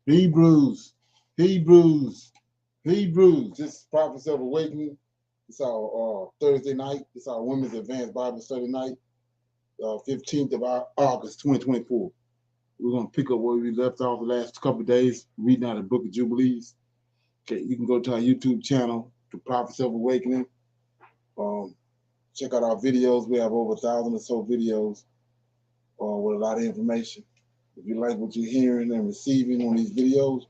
Hebrews, Hebrews, Hebrews. This is Prophets of Awakening. It's our Thursday night. It's our Women's Advanced Bible Study night, 15th of August, 2024. We're going to pick up where we left off the last couple of days, reading out the Book of Jubilees. Okay, you can go to our YouTube channel, The Prophets of Awakening. Um, Check out our videos. We have over 1,000 or so videos with a lot of information. If you like what you're hearing and receiving on these videos,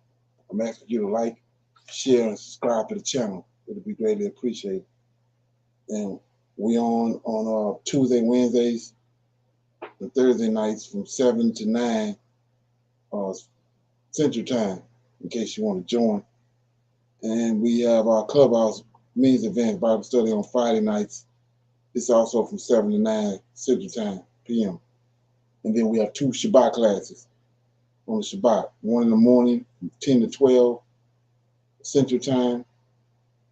I'm asking you to like, share, and subscribe to the channel. It'll be greatly appreciated. And we on Tuesday, Wednesdays, and Thursday nights from 7 to 9 uh, Central Time, in case you want to join. And we have our Clubhouse Men's Advanced Bible Study on Friday nights. It's also from 7 to 9 Central Time, p.m. And then we have two Shabbat classes on the Shabbat. One in the morning from 10 to 12 Central Time,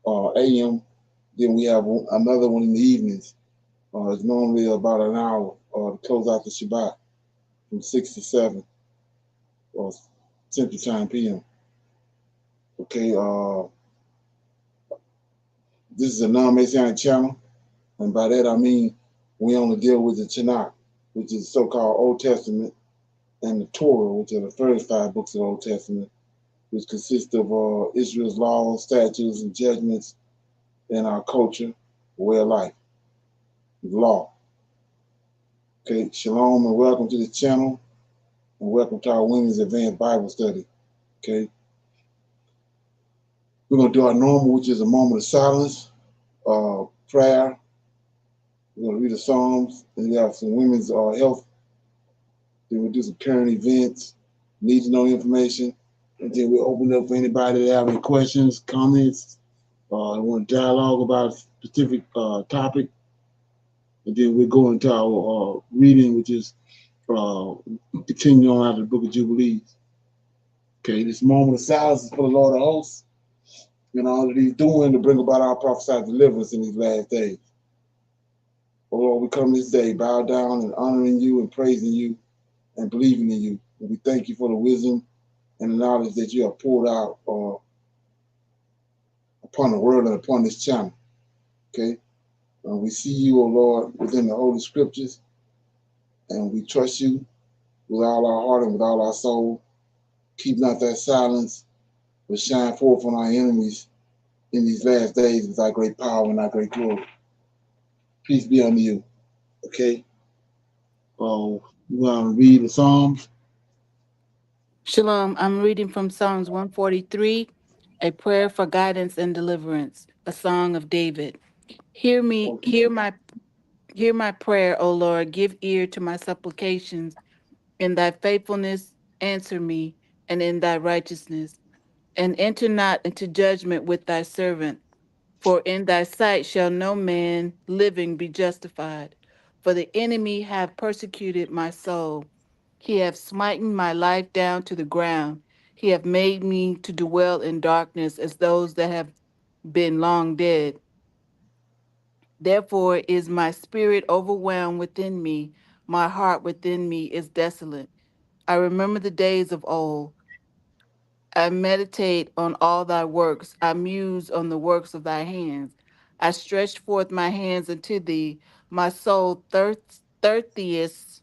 a.m. Then we have another one in the evenings. It's normally about an hour to close out the Shabbat from 6 to 7 Central Time, p.m. Okay, this is a non-Messianic channel, and by that I mean we only deal with the Tanakh, which is the so-called Old Testament, and the Torah, which are the first 5 books of the Old Testament, which consist of Israel's laws, statutes, and judgments, and our culture, way of life, law. Okay, shalom and welcome to the channel, and welcome to our Women's Advanced Bible Study. Okay, we're going to do our normal, which is a moment of silence, prayer. We're going to read the Psalms, and we have some women's health. Then we'll do some current events, need to know information, and then we'll open it up for anybody that have any questions, comments, want to dialogue about a specific topic. And then we'll go into our reading, which is continuing on out of the Book of Jubilees. Okay, this moment of silence is for the Lord of hosts and all that he's doing to bring about our prophesied deliverance in these last days. Oh Lord, we come this day, bow down and honoring you and praising you and believing in you. And we thank you for the wisdom and the knowledge that you have poured out upon the world and upon this channel. Okay? We see you, O Lord, within the Holy Scriptures, and we trust you with all our heart and with all our soul. Keep not that silence, but shine forth on our enemies in these last days with thy great power and thy great glory. Peace be unto you. Okay? We're going to read the Psalms. Shalom. I'm reading from Psalms 143, a prayer for guidance and deliverance, a song of David. Hear me, hear my prayer, O Lord. Give ear to my supplications. In thy faithfulness, answer me, and in thy righteousness. And enter not into judgment with thy servant. For in thy sight shall no man living be justified. For the enemy have persecuted my soul. He hath smitten my life down to the ground. He hath made me to dwell in darkness as those that have been long dead. Therefore is my spirit overwhelmed within me. My heart within me is desolate. I remember the days of old. I meditate on all thy works. I muse on the works of thy hands. I stretch forth my hands unto thee. My soul thirstieth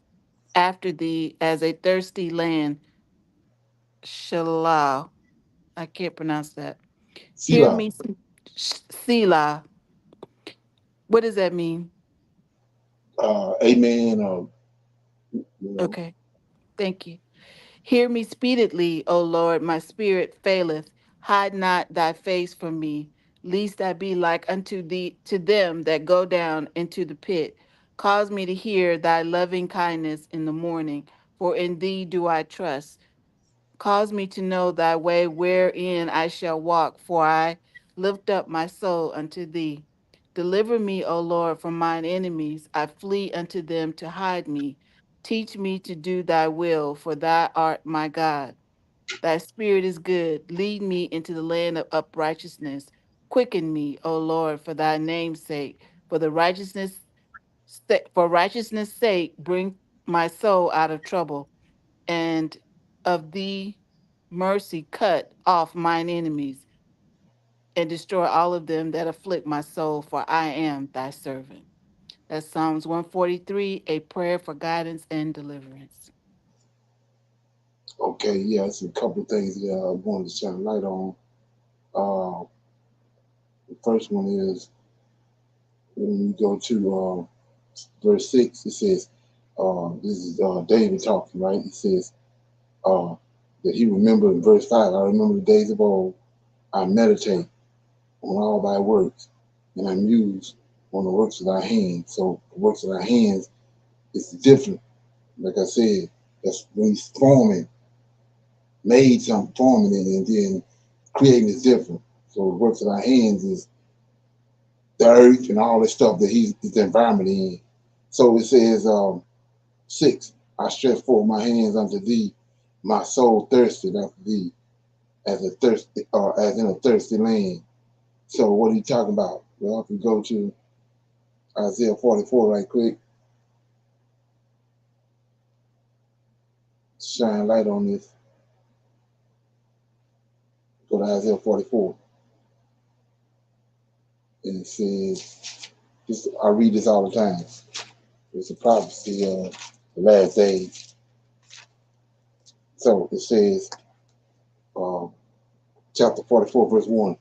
after thee as a thirsty land. Shalah. I can't pronounce that. Hear Selah. me, Selah. What does that mean? Amen. You know, Okay, thank you. Hear me speedily, O Lord, my spirit faileth. Hide not thy face from me, lest I be like unto thee to them that go down into the pit. Cause me to hear thy loving kindness in the morning, for in thee do I trust. Cause me to know thy way wherein I shall walk, for I lift up my soul unto thee. Deliver me, O Lord, from mine enemies. I flee unto them to hide me. Teach me to do thy will, for thou art my God. Thy spirit is good. Lead me into the land of uprightness. Quicken me, O Lord, for thy name's sake. For righteousness' sake, bring my soul out of trouble and of thee. Mercy cut off mine enemies and destroy all of them that afflict my soul, for I am thy servant. That's Psalms 143, a prayer for guidance and deliverance. Okay, yeah, it's a couple of things that I wanted to shine light on. Uh, the first one is when you go to verse 6, it says, this is David talking, right? It says uh, that he remembered in verse 5, I remember the days of old, I meditate on all thy works, and I muse on the works of thy hands. So the works of thy hands is different. Like I said, that's when he's forming, made something, forming it, and then creating is different. So the works of thy hands is the earth and all the stuff that he's the environment in. So it says 6, I stretch forth my hands unto thee, my soul thirsted after thee, as in a thirsty land. So what are you talking about? Well, if we go to Isaiah 44 right quick, shine light on this. Go to Isaiah 44. And it says, this, I read this all the time. It's a prophecy of the last days. So it says, uh, chapter 44, verse 1.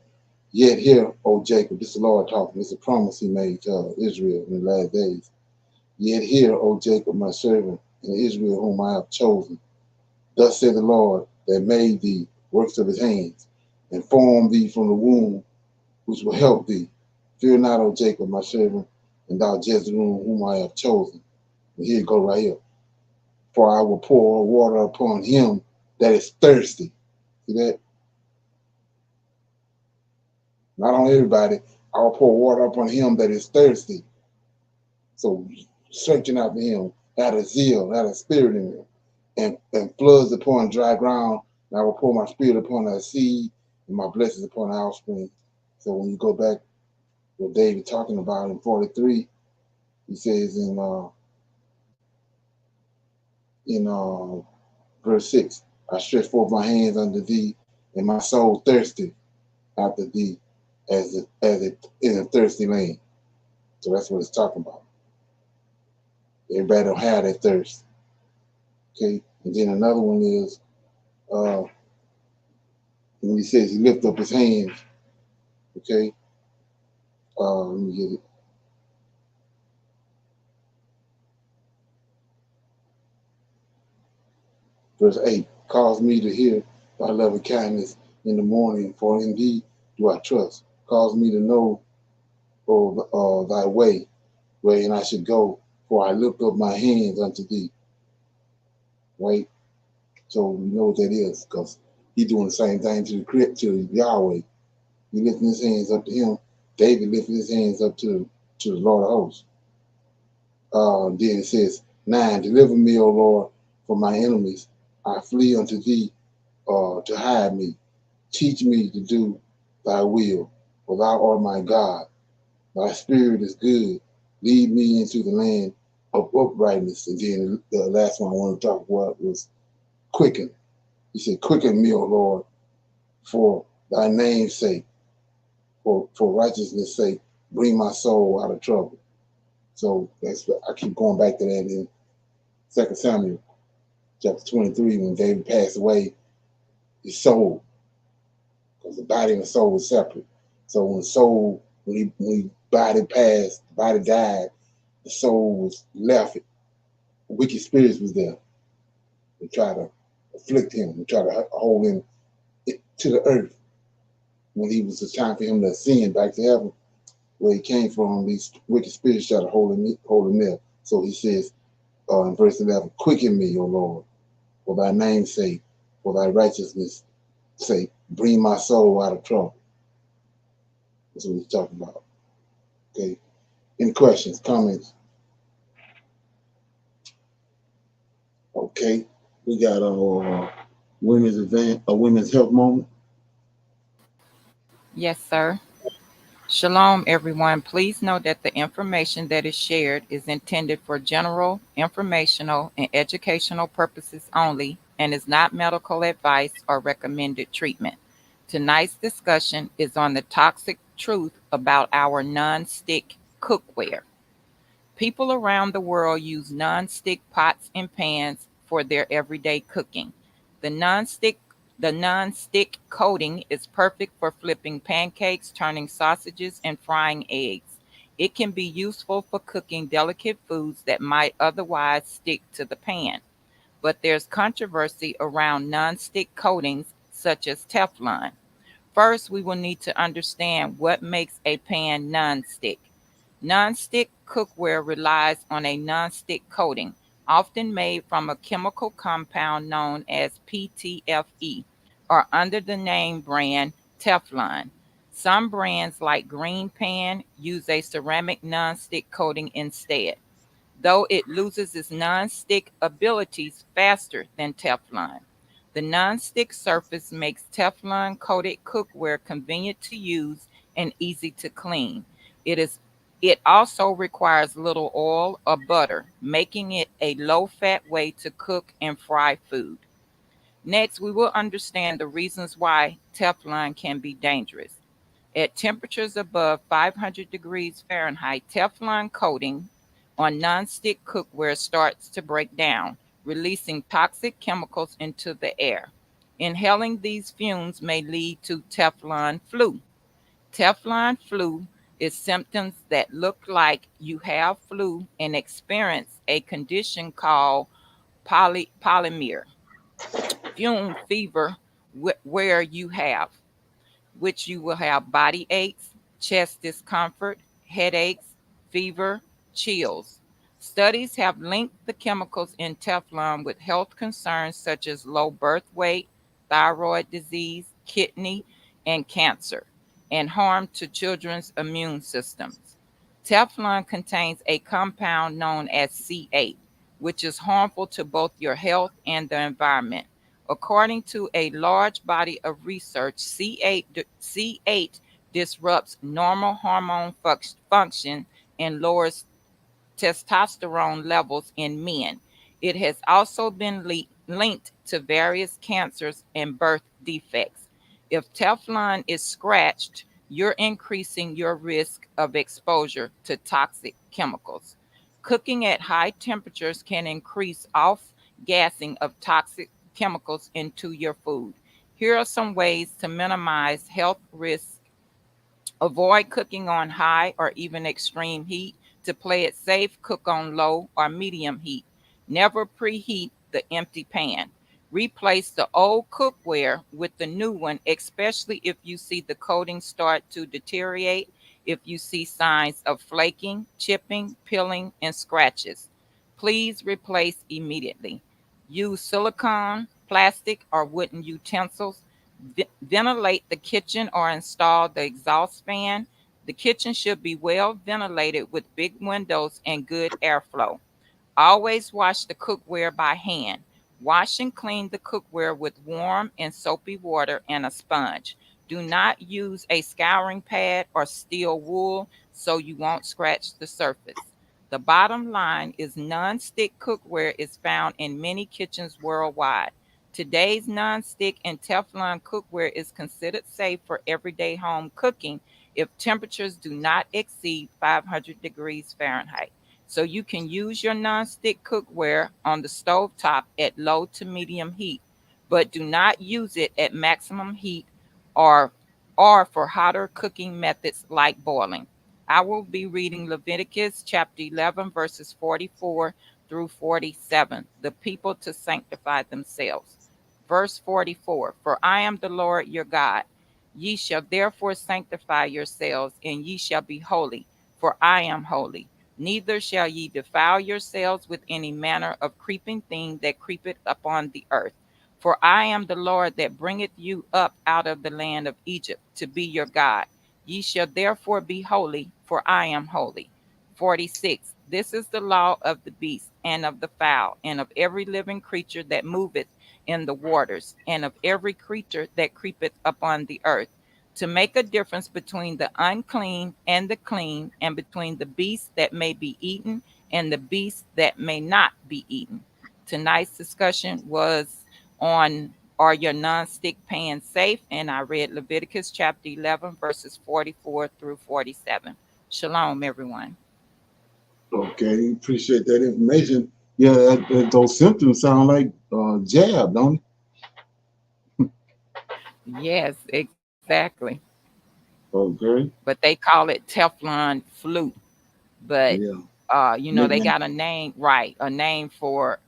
Yet hear, O Jacob, this is the Lord talking. It's a promise he made to Israel in the last days. Yet hear, O Jacob, my servant, and Israel, whom I have chosen. Thus said the Lord that made thee, works of his hands, and formed thee from the womb, which will help thee. Fear not, O Jacob, my servant, and thou Jezreel, whom I have chosen. And here you go right here. For I will pour water upon him that is thirsty. See that? Not on everybody. I will pour water upon him that is thirsty. So searching after him, out of zeal, out of spirit in him, and floods upon dry ground. And I will pour my spirit upon thy seed and my blessings upon thy offspring. So when you go back, what David talking about in 43, he says in verse 6, I stretch forth my hands unto thee, and my soul thirsty after thee, as it in a thirsty land. So that's what it's talking about. Everybody don't have that thirst. Okay. And then another one is uh, when he says he lift up his hands. Okay. Let me get it. Verse 8, cause me to hear thy loving kindness in the morning, for in thee do I trust. Cause me to know thy way, wherein I should go, for I lift up my hands unto thee. Right? So we know what that is, because he's doing the same thing to Yahweh. He lifting his hands up to him. David lifted his hands up to the Lord of hosts. Then it says, 9, deliver me, O Lord, from my enemies. I flee unto thee to hide me. Teach me to do thy will, for thou art my God. Thy spirit is good. Lead me into the land of uprightness. And then the last one I want to talk about was quicken. He said, quicken me, O Lord, for thy name's sake, for righteousness' sake, bring my soul out of trouble. So that's I keep going back to that in 2 Samuel chapter 23 when David passed away, his soul, because the body and the soul was separate. So when the soul, when he body passed, the body died, the soul was left. Wicked spirits was there to try to afflict him, to try to hold him to the earth. When he was the time for him to ascend back to heaven, where he came from, these wicked spirits try to hold him there. So he says in verse 11, quicken me, O Lord, for thy name's sake, for thy righteousness' sake, bring my soul out of trouble. That's what he's talking about. Okay. Any questions, comments? Okay. We got a women's health moment. Yes, sir. Shalom, everyone. Please note that the information that is shared is intended for general, informational, and educational purposes only and is not medical advice or recommended treatment. Tonight's discussion is on the toxic truth about our non-stick cookware. People around the world use non-stick pots and pans for their everyday cooking. The non-stick the non-stick coating is perfect for flipping pancakes, turning sausages, and frying eggs. It can be useful for cooking delicate foods that might otherwise stick to the pan. But there's controversy around non-stick coatings such as Teflon. First, we will need to understand what makes a pan non-stick. Non-stick cookware relies on a non-stick coating, often made from a chemical compound known as PTFE, or under the name brand Teflon. Some brands like Green Pan use a ceramic non-stick coating instead, though it loses its non-stick abilities faster than Teflon. The non-stick surface makes Teflon coated cookware convenient to use and easy to clean. It is it also requires little oil or butter, making it a low-fat way to cook and fry food. Next, we will understand the reasons why Teflon can be dangerous. At temperatures above 500 degrees Fahrenheit, Teflon coating on nonstick cookware starts to break down, releasing toxic chemicals into the air. Inhaling these fumes may lead to Teflon flu. Teflon flu is symptoms that look like you have flu and experience a condition called polymer fume fever, where you have which you will have body aches, chest discomfort, headaches, fever, chills. Studies have linked the chemicals in Teflon with health concerns such as low birth weight, thyroid disease, kidney, and cancer, and harm to children's immune systems. Teflon contains a compound known as C8, which is harmful to both your health and the environment. According to a large body of research, C8 disrupts normal hormone function and lowers testosterone levels in men. It has also been linked to various cancers and birth defects. If Teflon is scratched, you're increasing your risk of exposure to toxic chemicals. Cooking at high temperatures can increase off gassing of toxic chemicals into your food. Here are some ways to minimize health risks. Avoid cooking on high or even extreme heat. To play it safe, cook on low or medium heat. Never preheat the empty pan. Replace the old cookware with the new one, especially if you see the coating start to deteriorate, if you see signs of flaking, chipping, peeling, and scratches. Please replace immediately. Use silicone, plastic, or wooden utensils. Ventilate the kitchen or install the exhaust fan. The kitchen should be well ventilated with big windows and good airflow. Always wash the cookware by hand. Wash and clean the cookware with warm and soapy water and a sponge. Do not use a scouring pad or steel wool so you won't scratch the surface. The bottom line is non-stick cookware is found in many kitchens worldwide. Today's non-stick and Teflon cookware is considered safe for everyday home cooking if temperatures do not exceed 500 degrees Fahrenheit. So you can use your nonstick cookware on the stove top at low to medium heat, but do not use it at maximum heat or for hotter cooking methods like boiling. I will be reading Leviticus chapter 11 verses 44 through 47, the people to sanctify themselves. Verse 44, for I am the Lord your God. Ye shall therefore sanctify yourselves, and ye shall be holy, for I am holy. Neither shall ye defile yourselves with any manner of creeping thing that creepeth upon the earth. For I am the Lord that bringeth you up out of the land of Egypt to be your God. Ye shall therefore be holy, for I am holy. 46. This is the law of the beast, and of the fowl, and of every living creature that moveth in the waters, and of every creature that creepeth upon the earth, to make a difference between the unclean and the clean, and between the beasts that may be eaten and the beasts that may not be eaten. Tonight's discussion was on are your nonstick pans safe? And I read Leviticus chapter 11, verses 44 through 47. Shalom, everyone. Okay, appreciate that information. Yeah, those symptoms sound like jab, don't Yes, exactly. it? Okay. But they call it Teflon flu. But Yeah. they Nickname. got a name, right? A name for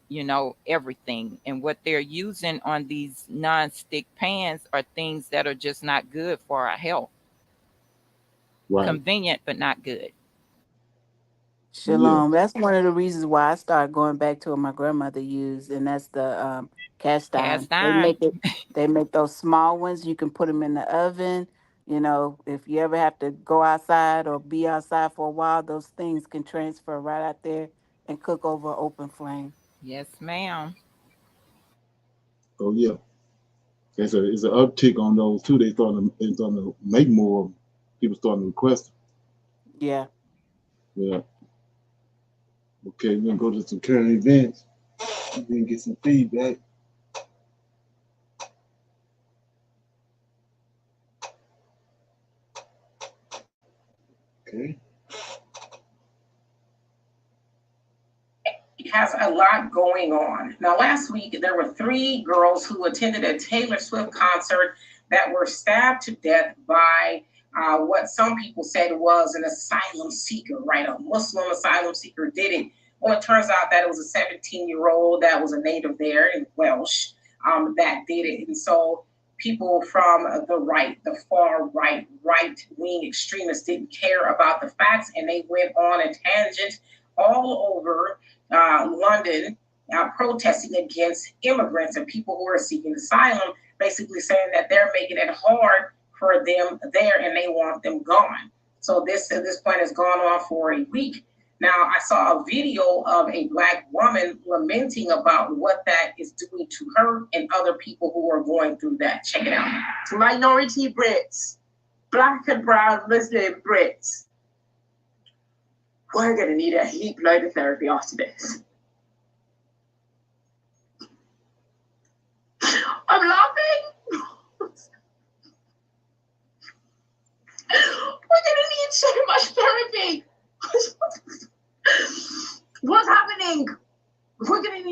everything. And what they're using on these non-stick pans are things that are just not good for our health. Right. Convenient, but not good. Yeah. Shalom. That's one of the reasons why I started going back to what my grandmother used, and that's the cast iron. Cast iron. They make those small ones. You can put them in the oven. You know, if you ever have to go outside or be outside for a while, those things can transfer right out there and cook over an open flame. Yes, ma'am. Oh yeah. It's an uptick on those too. They starting to make more of 'em. People starting to request. Yeah. Yeah. Okay, we're gonna go to some current events. And then get some feedback. Okay. Has a lot going on. Now, last week, there were 3 girls who attended a Taylor Swift concert that were stabbed to death by what some people said was an asylum seeker, right? A Muslim asylum seeker did it. Well, it turns out that it was a 17-year-old that was a native there in Welsh that did it. And so people from the right, the far right wing extremists didn't care about the facts, and they went on a tangent all over London protesting against immigrants and people who are seeking asylum, basically saying that they're making it hard for them there and they want them gone. So this at this point has gone on for a week. Now, I saw a video of a Black woman lamenting about what that is doing to her and other people who are going through that. Check it out. Minority Brits, Black and brown Muslim Brits, we're going to need a heap load of therapy after this. I'm laughing. We're going to need so much therapy. What's happening? We're going to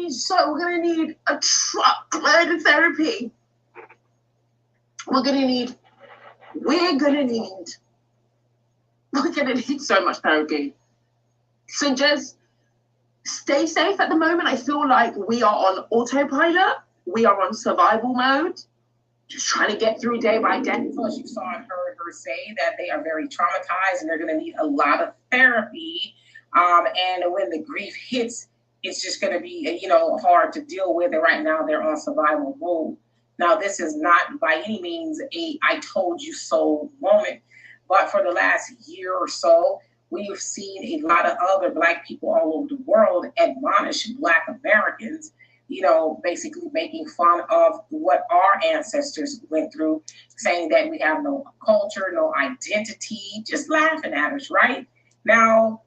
need a truckload of therapy. We're going to need so much therapy. So just stay safe at the moment. I feel like we are on autopilot. We are on survival mode. Just trying to get through day by day. Plus, you saw and heard her say that they are very traumatized and they're going to need a lot of therapy. And when the grief hits, it's just going to be, hard to deal with. And right now, they're on survival mode. Now, this is not by any means a "I told you so" moment, but for the last year or so, we've seen a lot of other Black people all over the world admonish Black Americans, basically making fun of what our ancestors went through, saying that we have no culture, no identity, just laughing at us, right? Now,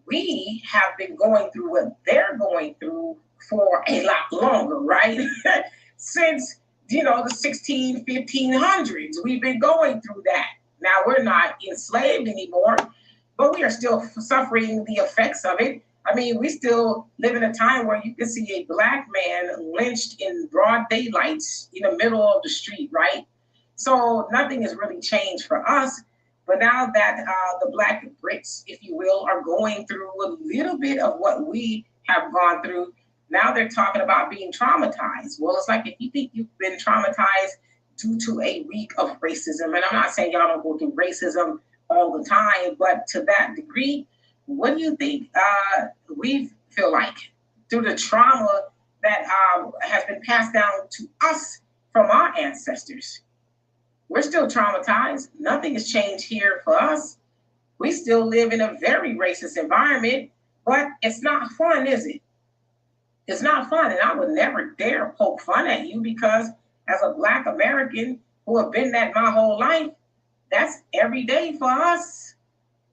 we have been going through what they're going through for a lot longer, right? Since, the 1500s, we've been going through that. Now, we're not enslaved anymore, but we are still suffering the effects of it. I mean, we still live in a time where you can see a Black man lynched in broad daylight in the middle of the street, right? So nothing has really changed for us. But now that the Black Brits, if you will, are going through a little bit of what we have gone through, now they're talking about being traumatized. Well, it's like if you think you've been traumatized due to a week of racism, and I'm not saying y'all don't go through racism all the time, but to that degree, what do you think we feel like through the trauma that has been passed down to us from our ancestors? We're still traumatized. Nothing has changed here for us. We still live in a very racist environment, but it's not fun, is it? It's not fun. And I would never dare poke fun at you because as a Black American who have been that my whole life, that's every day for us.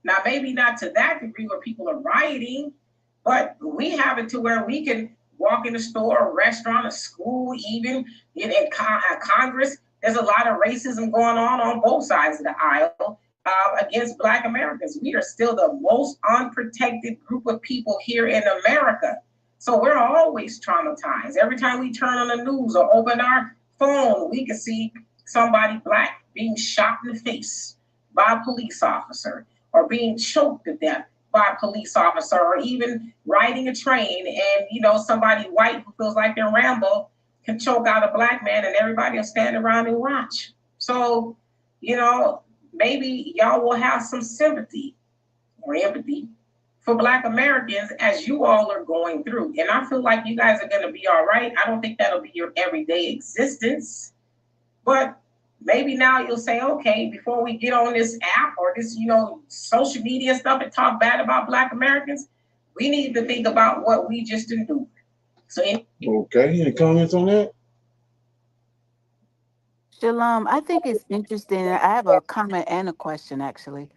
Now, maybe not to that degree where people are rioting, but we have it to where we can walk in the store, a restaurant, a school, even in Congress, there's a lot of racism going on both sides of the aisle against Black Americans. We are still the most unprotected group of people here in America. So we're always traumatized. Every time we turn on the news or open our phone, we can see somebody Black being shot in the face by a police officer or being choked to death by a police officer, or even riding a train and somebody white who feels like they're Rambo can choke out a Black man and everybody will stand around and watch. So, maybe y'all will have some sympathy or empathy for Black Americans as you all are going through. And I feel like you guys are going to be all right. I don't think that'll be your everyday existence, but maybe now you'll say, okay, before we get on this app or this, social media stuff and talk bad about Black Americans, we need to think about what we just endured. So, okay, any comments on that? Shalom. I think it's interesting. I have a comment and a question, actually.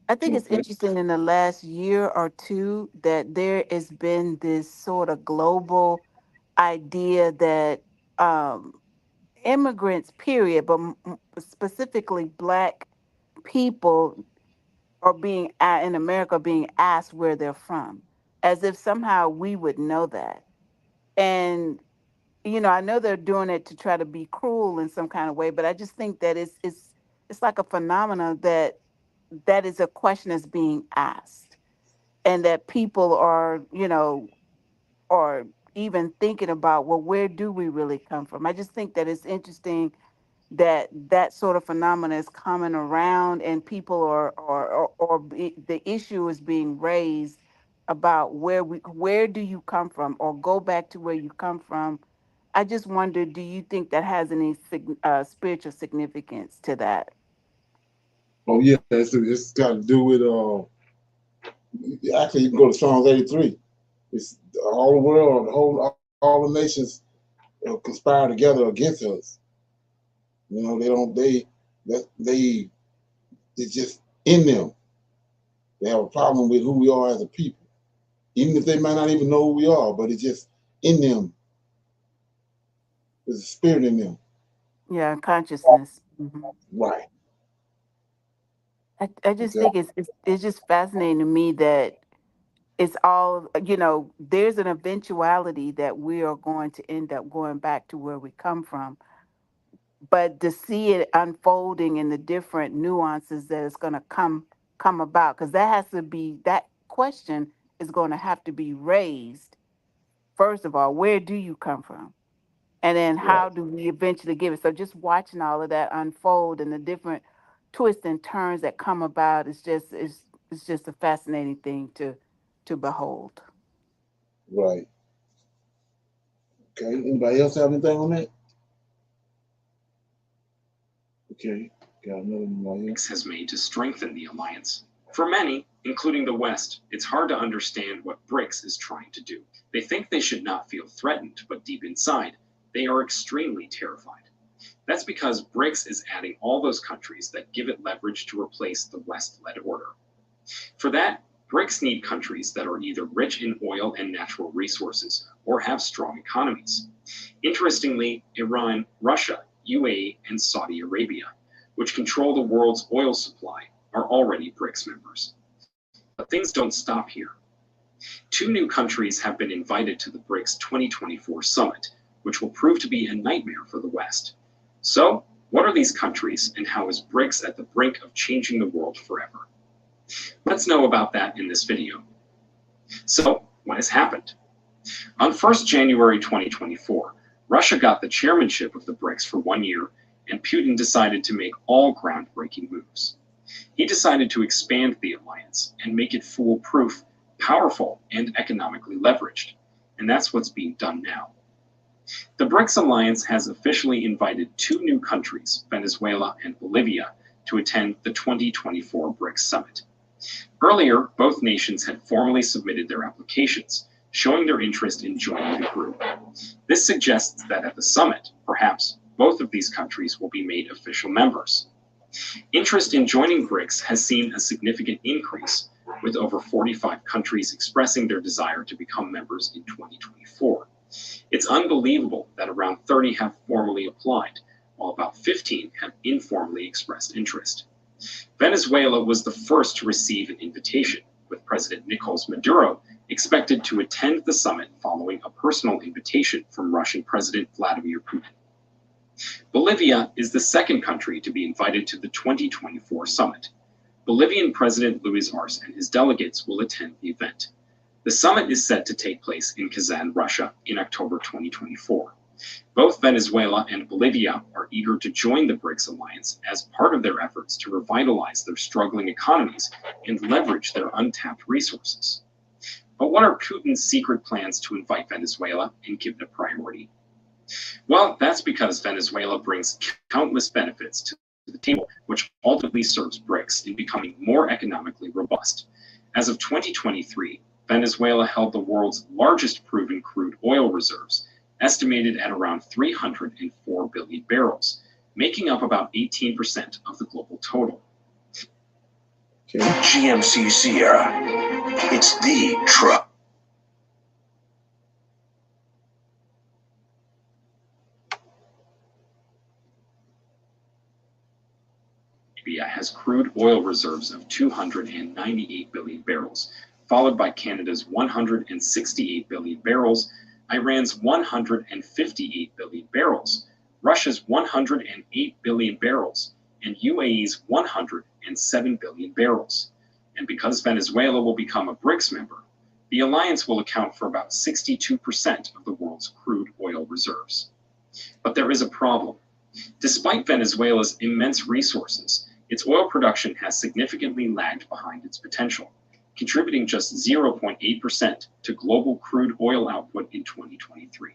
I think it's Okay. interesting in the last year or two that there has been this sort of global idea that um, immigrants, period, but specifically Black people are in America being asked where they're from, as if somehow we would know that. And I know they're doing it to try to be cruel in some kind of way, but I just think that it's like a phenomena that is a question that's being asked, and that people are even thinking about, well, where do we really come from? I just think that it's interesting that that sort of phenomena is coming around, and people the issue is being raised about where do you come from, or go back to where you come from. I just wonder, do you think that has any spiritual significance to that? Oh yeah, it's got to do with actually you can go to Psalms 83. It's all the world, all the nations conspire together against us. They don't they it's just in them. They have a problem with who we are as a people, even if they might not even know who we are, but it's just in them. There's a spirit in them. Yeah, consciousness. Right. I just think Exactly. it's just fascinating to me that it's all, there's an eventuality that we are going to end up going back to where we come from, but to see it unfolding in the different nuances that it's going to come about, because that question is going to have to be raised. First of all, where do you come from, and then how Right. do we eventually give it? So just watching all of that unfold and the different twists and turns that come about, it's just a fascinating thing to behold. Right. Okay. Anybody else have anything on that? Okay. Got another one here. Has made to strengthen the alliance. For many, including the West, it's hard to understand what BRICS is trying to do. They think they should not feel threatened, but deep inside, they are extremely terrified. That's because BRICS is adding all those countries that give it leverage to replace the West-led order. For that, BRICS need countries that are either rich in oil and natural resources or have strong economies. Interestingly, Iran, Russia, UAE, and Saudi Arabia, which control the world's oil supply, are already BRICS members. But things don't stop here. Two new countries have been invited to the BRICS 2024 summit, which will prove to be a nightmare for the West. So, what are these countries, and how is BRICS at the brink of changing the world forever? Let's know about that in this video. So, what has happened? On 1st January 2024, Russia got the chairmanship of the BRICS for 1 year, and Putin decided to make all groundbreaking moves. He decided to expand the alliance and make it foolproof, powerful, and economically leveraged. And that's what's being done now. The BRICS alliance has officially invited two new countries, Venezuela and Bolivia, to attend the 2024 BRICS summit. Earlier, both nations had formally submitted their applications, showing their interest in joining the group. This suggests that at the summit, perhaps, both of these countries will be made official members. Interest in joining BRICS has seen a significant increase, with over 45 countries expressing their desire to become members in 2024. It's unbelievable that around 30 have formally applied, while about 15 have informally expressed interest. Venezuela was the first to receive an invitation, with President Nicolas Maduro expected to attend the summit following a personal invitation from Russian President Vladimir Putin. Bolivia is the second country to be invited to the 2024 summit. Bolivian President Luis Arce and his delegates will attend the event. The summit is set to take place in Kazan, Russia, in October 2024. Both Venezuela and Bolivia are eager to join the BRICS alliance as part of their efforts to revitalize their struggling economies and leverage their untapped resources. But what are Putin's secret plans to invite Venezuela and give it a priority? Well, that's because Venezuela brings countless benefits to the table, which ultimately serves BRICS in becoming more economically robust. As of 2023, Venezuela held the world's largest proven crude oil reserves, estimated at around 304 billion barrels, making up about 18% of the global total. GMC Sierra, it's the truck. Libya has crude oil reserves of 298 billion barrels, followed by Canada's 168 billion barrels, Iran's 158 billion barrels, Russia's 108 billion barrels, and UAE's 107 billion barrels. And because Venezuela will become a BRICS member, the alliance will account for about 62% of the world's crude oil reserves. But there is a problem. Despite Venezuela's immense resources, its oil production has significantly lagged behind its potential, contributing just 0.8% to global crude oil output in 2023.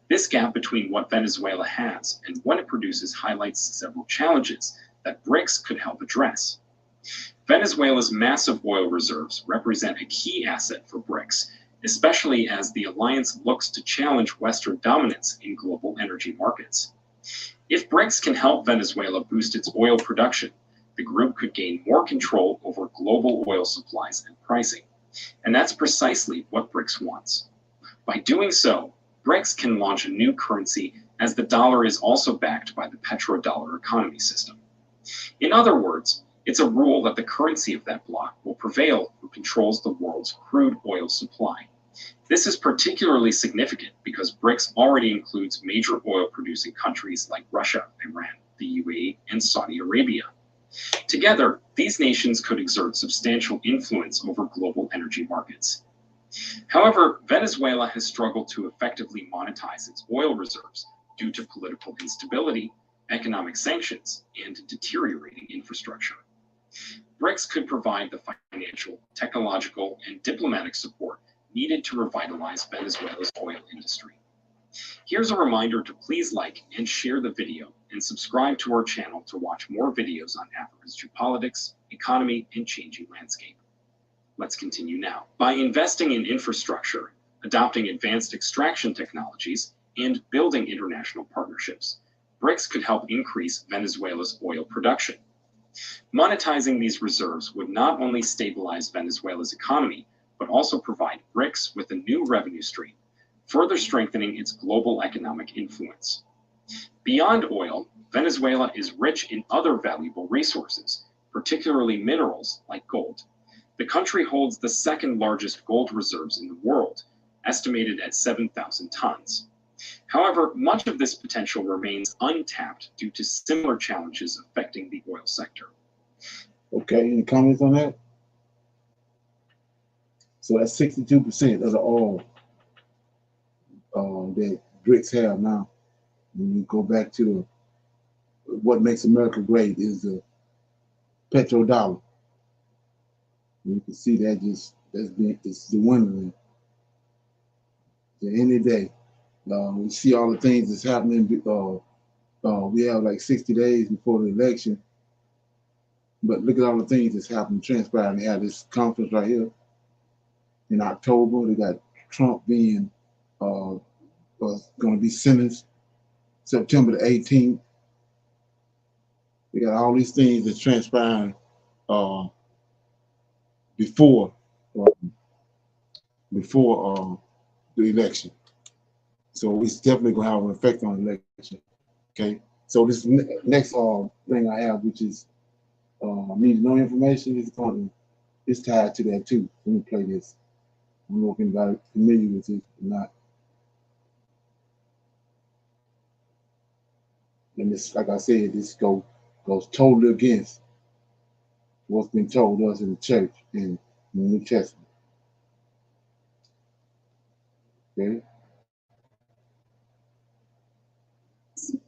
This gap between what Venezuela has and what it produces highlights several challenges that BRICS could help address. Venezuela's massive oil reserves represent a key asset for BRICS, especially as the alliance looks to challenge Western dominance in global energy markets. If BRICS can help Venezuela boost its oil production, the group could gain more control over global oil supplies and pricing. And that's precisely what BRICS wants. By doing so, BRICS can launch a new currency as the dollar is also backed by the petrodollar economy system. In other words, it's a rule that the currency of that bloc will prevail who controls the world's crude oil supply. This is particularly significant because BRICS already includes major oil-producing countries like Russia, Iran, the UAE, and Saudi Arabia. Together, these nations could exert substantial influence over global energy markets. However, Venezuela has struggled to effectively monetize its oil reserves due to political instability, economic sanctions, and deteriorating infrastructure. BRICS could provide the financial, technological, and diplomatic support needed to revitalize Venezuela's oil industry. Here's a reminder to please like and share the video and subscribe to our channel to watch more videos on Africa's geopolitics, economy, and changing landscape. Let's continue now. By investing in infrastructure, adopting advanced extraction technologies, and building international partnerships, BRICS could help increase Venezuela's oil production. Monetizing these reserves would not only stabilize Venezuela's economy, but also provide BRICS with a new revenue stream, further strengthening its global economic influence. Beyond oil, Venezuela is rich in other valuable resources, particularly minerals like gold. The country holds the second largest gold reserves in the world, estimated at 7,000 tons. However, much of this potential remains untapped due to similar challenges affecting the oil sector. Okay, any comments on that? So that's 62% of the oil that BRICS have now. When you go back to what makes America great is the petrodollar. You can see that it's dwindling. So any day, we see all the things that's happening. We have like 60 days before the election, but look at all the things that's happening, transpiring. They have this conference right here in October. They got Trump being going to be sentenced September the 18th. We got all these things that's transpiring before the election. So it's definitely going to have an effect on the election. Okay. So this next thing I have, which is need to know information, is tied to that too. Let me play this. I don't know if anybody familiar with it or not. And this, like I said, this goes totally against what's been told us in the church in the New Testament. Okay.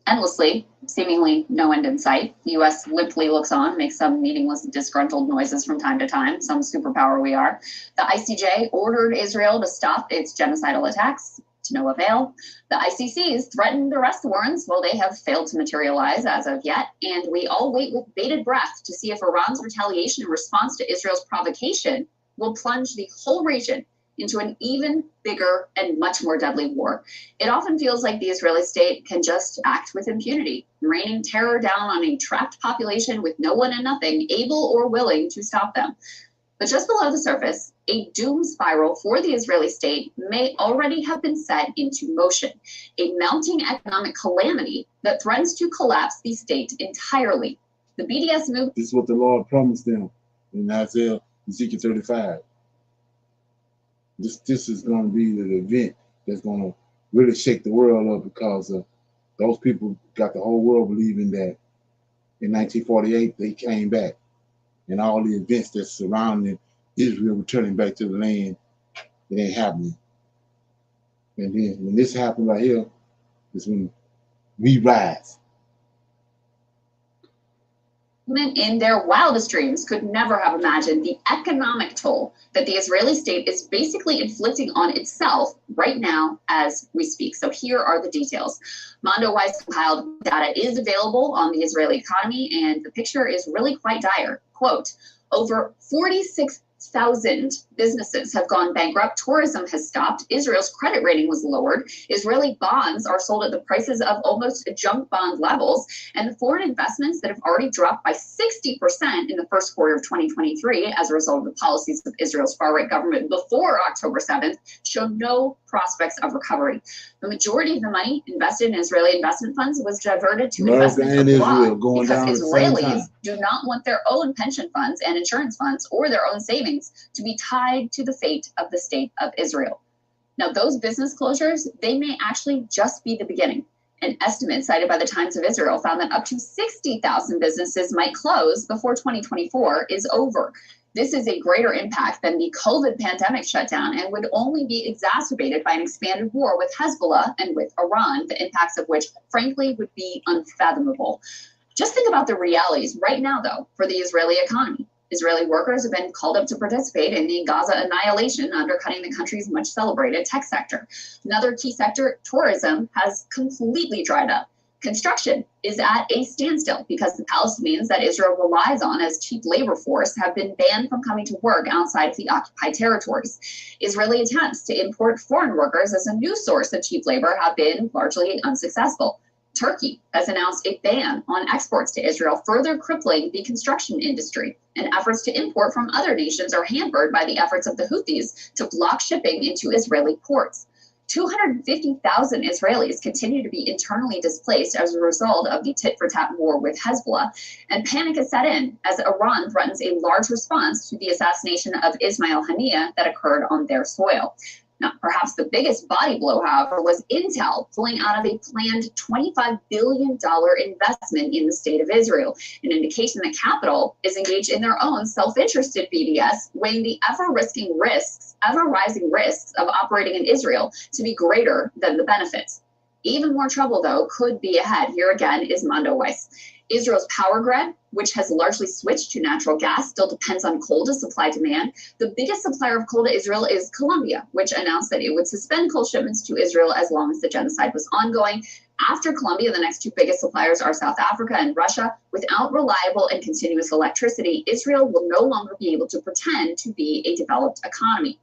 Endlessly, seemingly no end in sight. The U.S. limply looks on, makes some meaningless, disgruntled noises from time to time, some superpower we are. The ICJ ordered Israel to stop its genocidal attacks, to no avail. The ICC's threatened arrest warrants, well, they have failed to materialize as of yet, and we all wait with bated breath to see if Iran's retaliation in response to Israel's provocation will plunge the whole region into an even bigger and much more deadly war. It often feels like the Israeli state can just act with impunity, raining terror down on a trapped population with no one and nothing able or willing to stop them. But just below the surface, a doom spiral for the Israeli state may already have been set into motion, a mounting economic calamity that threatens to collapse the state entirely. The BDS move. This is what the Lord promised them in Isaiah, Ezekiel 35. This is going to be the event that's going to really shake the world up, because those people got the whole world believing that in 1948 they came back, and all the events that surrounding Israel returning back to the land, it ain't happening. And then when this happened right here, is when we rise. In their wildest dreams could never have imagined the economic toll that the Israeli state is basically inflicting on itself right now as we speak. So here are the details. Mondo Weiss compiled data is available on the Israeli economy, and the picture is really quite dire. Quote, over 46,000 businesses have gone bankrupt. Tourism has stopped. Israel's credit rating was lowered. Israeli bonds are sold at the prices of almost junk bond levels. And the foreign investments that have already dropped by 60% in the first quarter of 2023 as a result of the policies of Israel's far-right government before October 7th show no prospects of recovery. The majority of the money invested in Israeli investment funds was diverted to investments abroad because Israelis do not want their own pension funds and insurance funds or their own savings to be tied to the fate of the state of Israel. Now, those business closures, they may actually just be the beginning. An estimate cited by the Times of Israel found that up to 60,000 businesses might close before 2024 is over. This is a greater impact than the COVID pandemic shutdown and would only be exacerbated by an expanded war with Hezbollah and with Iran, the impacts of which, frankly, would be unfathomable. Just think about the realities right now, though, for the Israeli economy. Israeli workers have been called up to participate in the Gaza annihilation, undercutting the country's much celebrated tech sector. Another key sector, tourism, has completely dried up. Construction is at a standstill because the Palestinians that Israel relies on as cheap labor force have been banned from coming to work outside of the occupied territories. Israeli attempts to import foreign workers as a new source of cheap labor have been largely unsuccessful. Turkey has announced a ban on exports to Israel, further crippling the construction industry. And efforts to import from other nations are hampered by the efforts of the Houthis to block shipping into Israeli ports. 250,000 Israelis continue to be internally displaced as a result of the tit-for-tat war with Hezbollah, and panic has set in as Iran threatens a large response to the assassination of Ismail Haniyeh that occurred on their soil. Now, perhaps the biggest body blow, however, was Intel pulling out of a planned $25 billion investment in the state of Israel, an indication that capital is engaged in their own self-interested BDS, weighing the ever-rising risks of operating in Israel to be greater than the benefits. Even more trouble, though, could be ahead. Here again is Mondo Weiss. Israel's power grid, which has largely switched to natural gas, still depends on coal to supply demand. The biggest supplier of coal to Israel is Colombia, which announced that it would suspend coal shipments to Israel as long as the genocide was ongoing. After Colombia, the next two biggest suppliers are South Africa and Russia. Without reliable and continuous electricity, Israel will no longer be able to pretend to be a developed economy.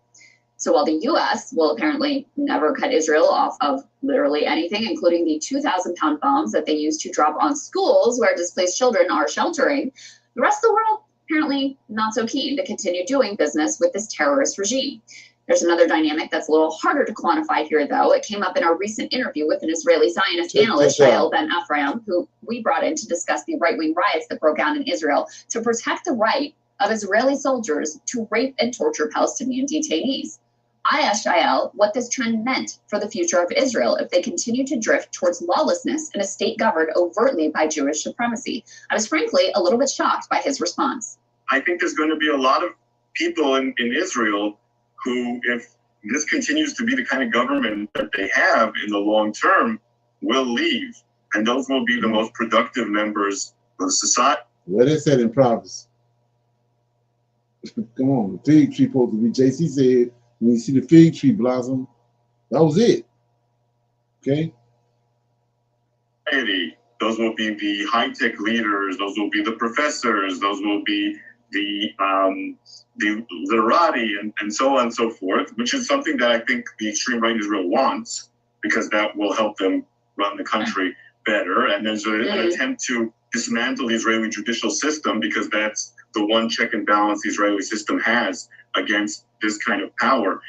So while the U.S. will apparently never cut Israel off of literally anything, including the 2,000-pound bombs that they use to drop on schools where displaced children are sheltering, the rest of the world apparently not so keen to continue doing business with this terrorist regime. There's another dynamic that's a little harder to quantify here, though. It came up in our recent interview with an Israeli Zionist analyst, Shael Ben Ephraim, who we brought in to discuss the right-wing riots that broke out in Israel to protect the right of Israeli soldiers to rape and torture Palestinian detainees. I asked Shael what this trend meant for the future of Israel if they continue to drift towards lawlessness in a state governed overtly by Jewish supremacy. I was frankly a little bit shocked by his response. I think there's going to be a lot of people in Israel who, if this continues to be the kind of government that they have in the long term, will leave. And those will be the most productive members of society. What it said in Proverbs. Come on, the fig tree supposed to be, JC said, when you see the fig tree blossom, that was it. Okay? Those will be the high-tech leaders, those will be the professors, those will be the literati, and so on and so forth, which is something that I think the extreme right in Israel wants, because that will help them run the country better. And there's an attempt to dismantle the Israeli judicial system, because that's the one check and balance the Israeli system has against this kind of power.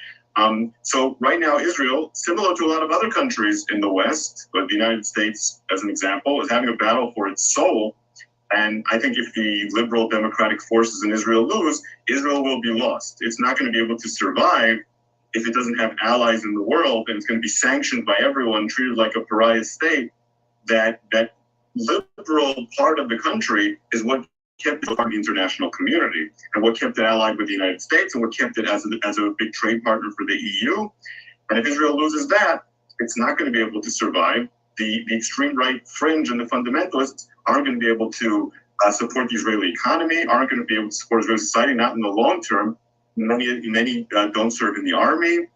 So right now, Israel, similar to a lot of other countries in the West, but the United States, as an example, is having a battle for its soul. And I think if the liberal democratic forces in Israel lose, Israel will be lost. It's not going to be able to survive if it doesn't have allies in the world, and it's going to be sanctioned by everyone, treated like a pariah state. That liberal part of the country is what kept it part of the international community, and what kept it allied with the United States, and what kept it as a big trade partner for the EU. And if Israel loses that, it's not going to be able to survive. The extreme right fringe and the fundamentalists aren't going to be able to support the Israeli economy, aren't going to be able to support Israeli society, not in the long term. Many don't serve in the army.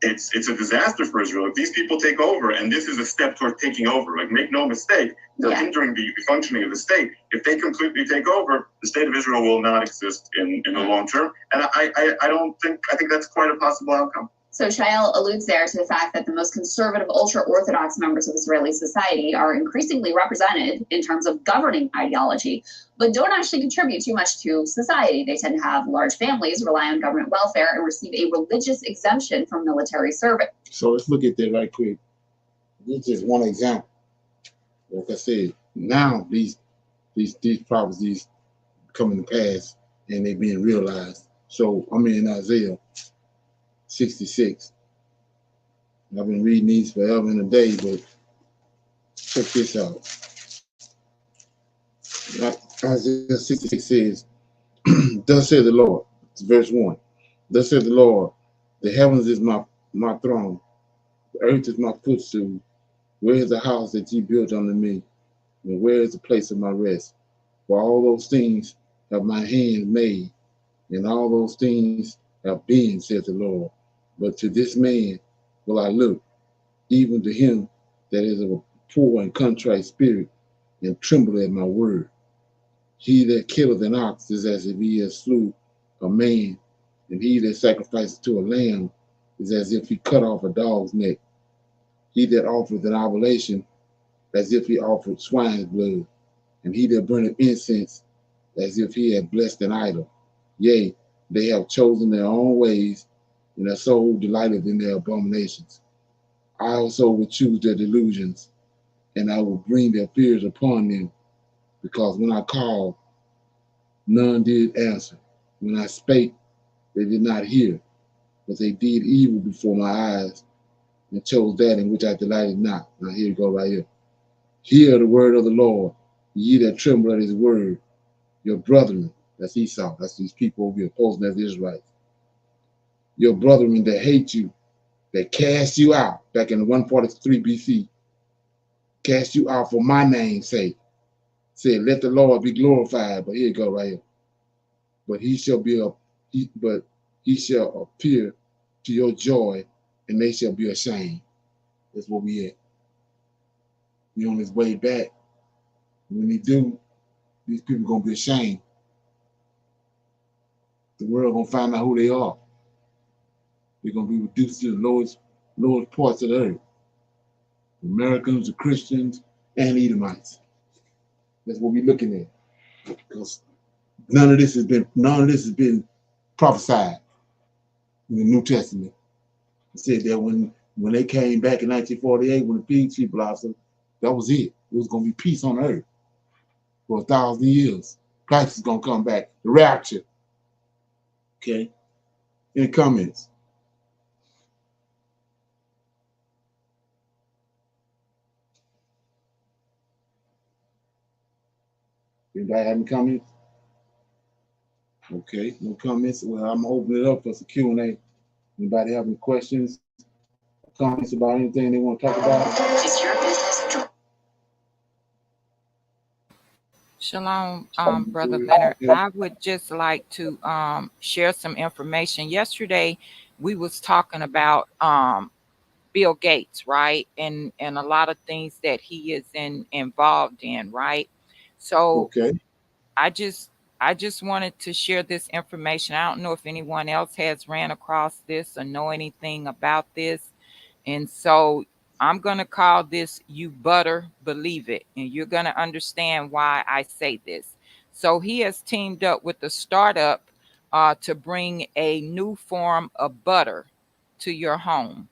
It's a disaster for Israel. If these people take over, and this is a step toward taking over, like, make no mistake, they're hindering the functioning of the state. If they completely take over, the state of Israel will not exist in the long term. And I think that's quite a possible outcome. So Shael alludes there to the fact that the most conservative, ultra-Orthodox members of Israeli society are increasingly represented in terms of governing ideology, but don't actually contribute too much to society. They tend to have large families, rely on government welfare, and receive a religious exemption from military service. So let's look at that right quick. This is just one example. Like I said, now these prophecies coming to pass, and they're being realized. So I'm in Isaiah 66. I've been reading these forever and a day, but check this out. Isaiah 66 says, thus said the Lord, it's verse 1. Thus said the Lord, the heavens is my throne, the earth is my footstool. Where is the house that ye built unto me? And where is the place of my rest? For all those things have my hands made, and all those things have been, said the Lord. But to this man will I look, even to him that is of a poor and contrite spirit, and tremble at my word. He that killeth an ox is as if he had slew a man, and he that sacrifices to a lamb is as if he cut off a dog's neck. He that offereth an oblation, as if he offered swine's blood, and he that burneth incense, as if he had blessed an idol. Yea, they have chosen their own ways, and their soul delighteth in their abominations. I also will choose their delusions, and I will bring their fears upon them, because when I called, none did answer. When I spake, they did not hear, but they did evil before my eyes, and chose that in which I delighted not. Now here you go right here. Hear the word of the Lord, ye that tremble at his word, your brethren, that's Esau, that's these people over here, opposing as Israelites. Your brethren that hate you, that cast you out, back in 143 BC, cast you out for my name's sake, said, let the Lord be glorified. But here you go right here. But he shall appear to your joy, and they shall be ashamed. That's where we at. We on his way back. When he do, these people gonna be ashamed. The world gonna find out who they are. They're gonna be reduced to the lowest parts of the earth. Americans, the Christians, and Edomites. That's what we're looking at. Because none of this has been prophesied. in the New Testament. It said that when they came back in 1948, when the fig tree blossomed, that was it. It was going to be peace on earth for 1,000 years. Christ is going to come back. The rapture. Okay? Any comments? Anybody have any comments? Okay, no comments. Well, I'm gonna open it up for some Q&A. Anybody have any questions, comments about anything they want to talk about? Is your business Shalom, Brother Leonard. Yeah. I would just like to share some information. Yesterday, we was talking about Bill Gates, right, and a lot of things that he is involved in, right. So Okay. I just I just wanted to share this information. I don't know if anyone else has ran across this or know anything about this. And so I'm going to call this "You Butter Believe It." And you're going to understand why I say this. So he has teamed up with a startup to bring a new form of butter to your home,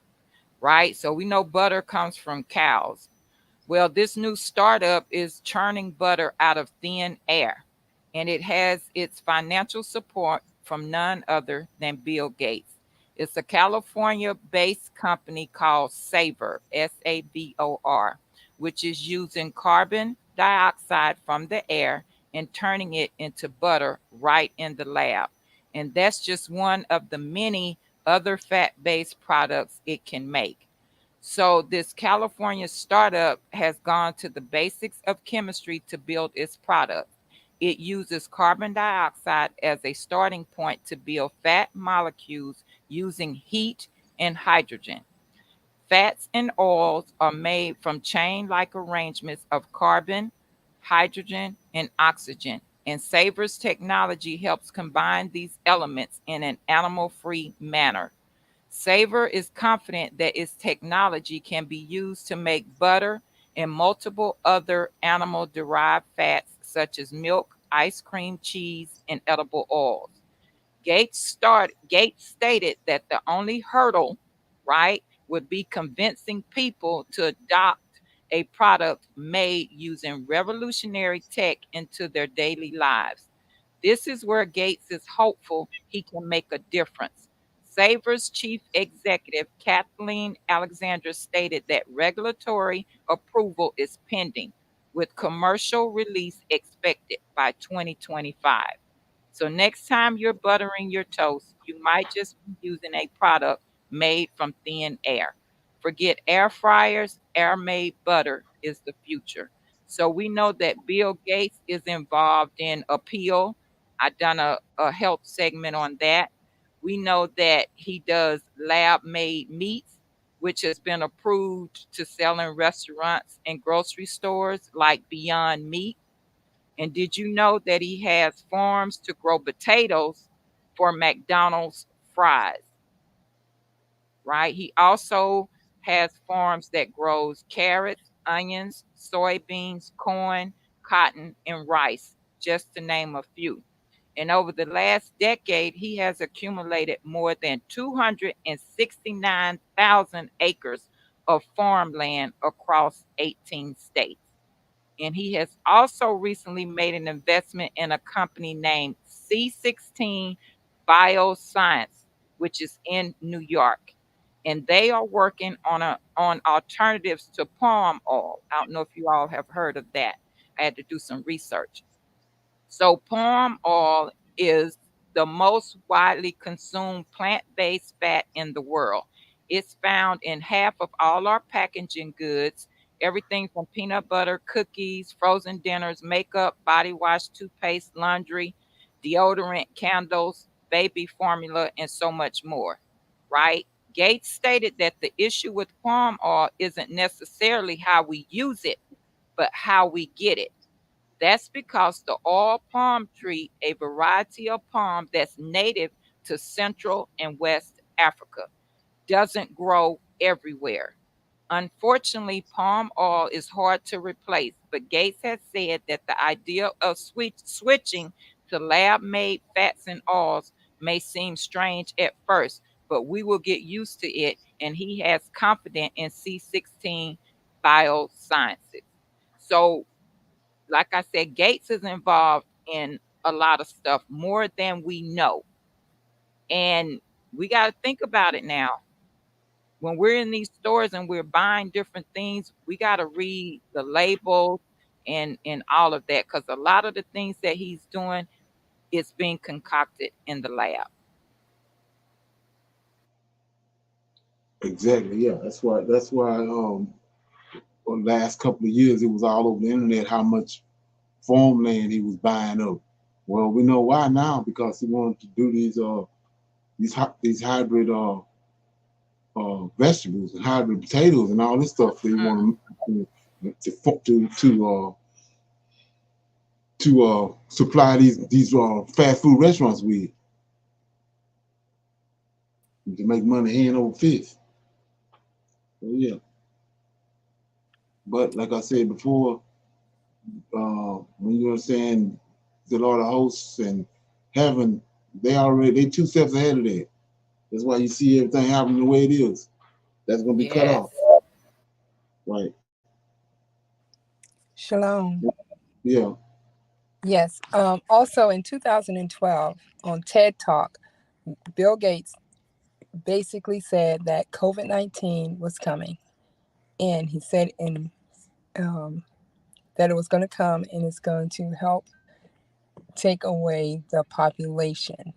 right? So we know butter comes from cows. Well, this new startup is churning butter out of thin air, and it has its financial support from none other than Bill Gates. It's a California based company called Savor, SAVOR, which is using carbon dioxide from the air and turning it into butter right in the lab. And that's just one of the many other fat based products it can make. So this California startup has gone to the basics of chemistry to build its product. It uses carbon dioxide as a starting point to build fat molecules using heat and hydrogen. Fats and oils are made from chain like arrangements of carbon, hydrogen, and oxygen. And Savor's technology helps combine these elements in an animal free manner. Savor is confident that its technology can be used to make butter and multiple other animal derived fats such as milk, ice cream, cheese, and edible oils. Gates stated that the only hurdle, right, would be convincing people to adopt a product made using revolutionary tech into their daily lives. This is where Gates is hopeful he can make a difference. Savor's chief executive, Kathleen Alexandra, stated that regulatory approval is pending, with commercial release expected by 2025. So next time you're buttering your toast, you might just be using a product made from thin air. Forget air fryers, air made butter is the future. So we know that Bill Gates is involved in Appeal. I've done a health segment on that. We know that he does lab made meats, which has been approved to sell in restaurants and grocery stores like Beyond Meat. And did you know that he has farms to grow potatoes for McDonald's fries, right? He also has farms that grows carrots, onions, soybeans, corn, cotton, and rice, just to name a few. And over the last decade, he has accumulated more than 269,000 acres of farmland across 18 states. And he has also recently made an investment in a company named C16 Bioscience, which is in New York. And they are working on alternatives to palm oil. I don't know if you all have heard of that. I had to do some research. So, palm oil is the most widely consumed plant based fat in the world. It's found in half of all our packaging goods, everything from peanut butter, cookies, frozen dinners, makeup, body wash, toothpaste, laundry, deodorant, candles, baby formula, and so much more. Right? Gates stated that the issue with palm oil isn't necessarily how we use it, but how we get it. That's because the oil palm tree, a variety of palm that's native to Central and West Africa, doesn't grow everywhere. Unfortunately, palm oil is hard to replace, but Gates has said that the idea of switching to lab made fats and oils may seem strange at first, but we will get used to it. And he has confidence in C16 biosciences. So, like I said, Gates is involved in a lot of stuff more than we know. And we got to think about it now. When we're in these stores and we're buying different things, we got to read the labels and all of that, because a lot of the things that he's doing is being concocted in the lab. Exactly. Yeah. That's why. For the last couple of years, it was all over the internet how much farmland he was buying up. Well, we know why now, because he wanted to do these hybrid vegetables and hybrid potatoes and all this stuff. They want to supply these fast food restaurants with to make money hand over fist. So yeah, but like I said before, when you understand the Lord of hosts and heaven, they 2 steps ahead of that. That's why you see everything happening the way it is. That's gonna be cut Yes. off. Right. Shalom. Yeah. Yes. Also in 2012 on TED Talk, Bill Gates basically said that COVID-19 was coming, and he said that it was going to come and it's going to help take away the population.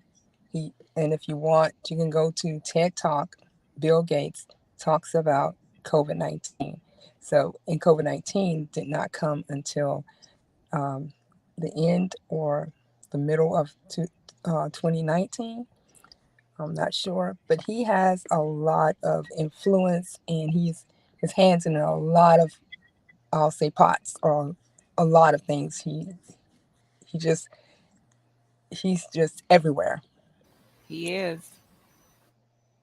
And if you want, you can go to TED Talk. Bill Gates talks about COVID-19. So, and COVID-19 did not come until um, the end or the middle of 2019. I'm not sure, but he has a lot of influence, and his hands in a lot of, I'll say, pots or a lot of things. He just he's just everywhere. He is.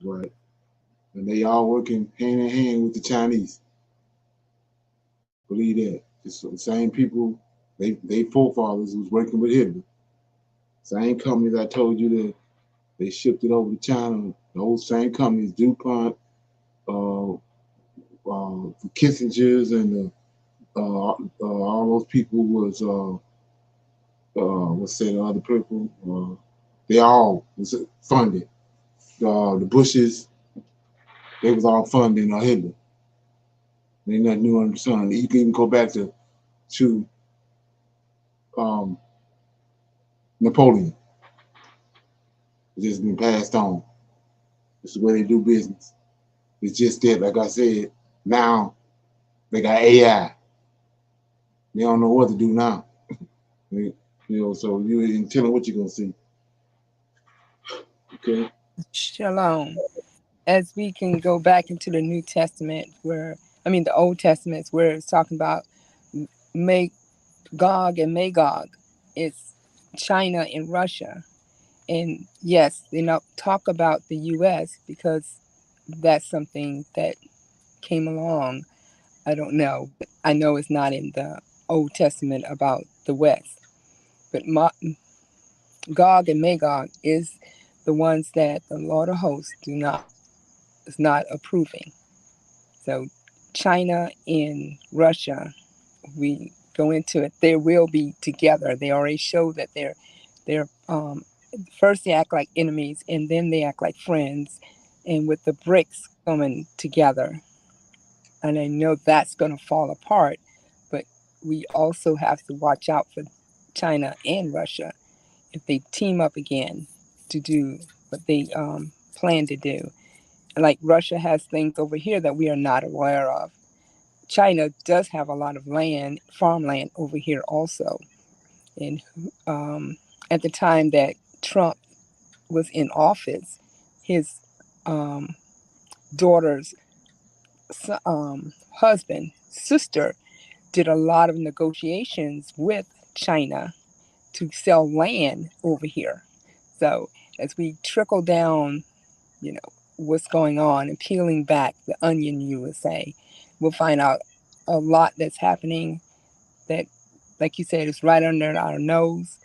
Right. And they all working hand in hand with the Chinese. Believe that. It's the same people. They forefathers was working with Hitler. Same companies I told you that they shipped it over to China. Those same companies, DuPont, the Kissingers, and all those people was what's say the other people. They all was funded. The Bushes, they was all funding Hitler. Ain't nothing new under the sun. You can even go back to um, Napoleon. It's just been passed on. It's the way they do business. It's just that, like I said, now they got AI. They don't know what to do now. So you ain't telling what you're gonna see. Okay. Shalom. As we can go back into the New Testament, the Old Testament, where it's talking about Gog and Magog. It's China and Russia. And yes, they don't talk about the U.S. because that's something that came along. I don't know, but I know it's not in the Old Testament about the West. But Gog and Magog is the ones that the Lord of Hosts is not approving. So China and Russia, we go into it, they will be together. They already show that they're first they act like enemies and then they act like friends. And with the BRICS coming together, and I know that's going to fall apart, but we also have to watch out for China and Russia if they team up again to do what they plan to do. Like Russia has things over here that we are not aware of. China does have a lot of farmland over here also. And at the time that Trump was in office, his um, daughter's husband, sister, did a lot of negotiations with China to sell land over here. So as we trickle down, what's going on and peeling back the onion, you would say, we'll find out a lot that's happening that, like you said, is right under our nose.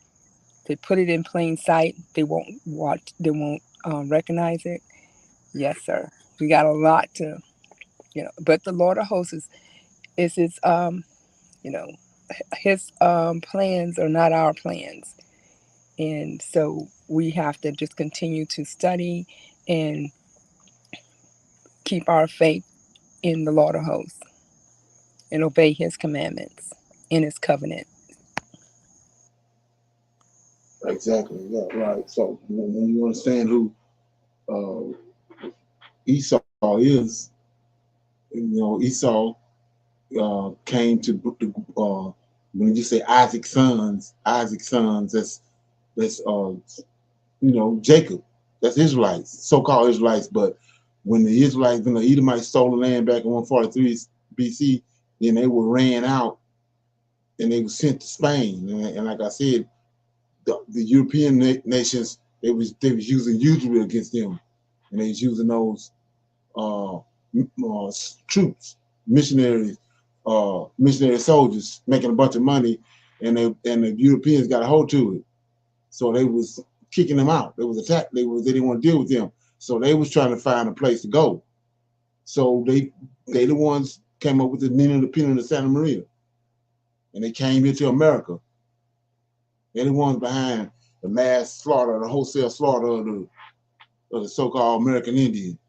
They put it in plain sight. They won't watch. They won't recognize it. Yes, sir. We got a lot to, but the Lord of hosts is his, you know, his plans are not our plans. And so we have to just continue to study and keep our faith in the Lord of hosts and obey his commandments in his covenant. Exactly. Yeah. Right. So when you understand who Esau is, Esau came to when you say Isaac's sons, that's Jacob. That's Israelites, so-called Israelites. But when the Israelites, when the Edomites stole the land back in 143 BC, then they were ran out and they were sent to Spain. And like I said, the European nations, they was using usury against them, and they was using those troops, missionaries, missionary soldiers, making a bunch of money, and the Europeans got a hold to it. So they was kicking them out. They was attacked. They didn't want to deal with them. So they was trying to find a place to go. So they the ones came up with the meaning of the Penal of Santa Maria, and they came here to America. They're the ones behind the mass slaughter, the wholesale slaughter of the so-called American Indian.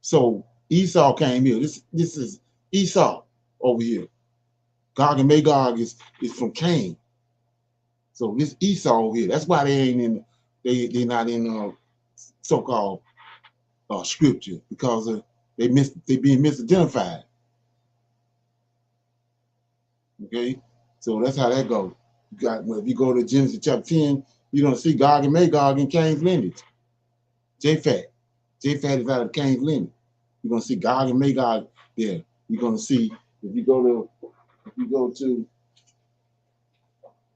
So Esau came here. This is Esau over here. Gog and Magog is from Cain. So this Esau over here. That's why they ain't in. They're not in so-called scripture, because they being misidentified. Okay, so that's how that goes. If you go to Genesis chapter 10, you're gonna see Gog and Magog in Cain's lineage. Japhet is out of Cain's lineage. You're gonna see Gog and Magog there. You're gonna see if you go to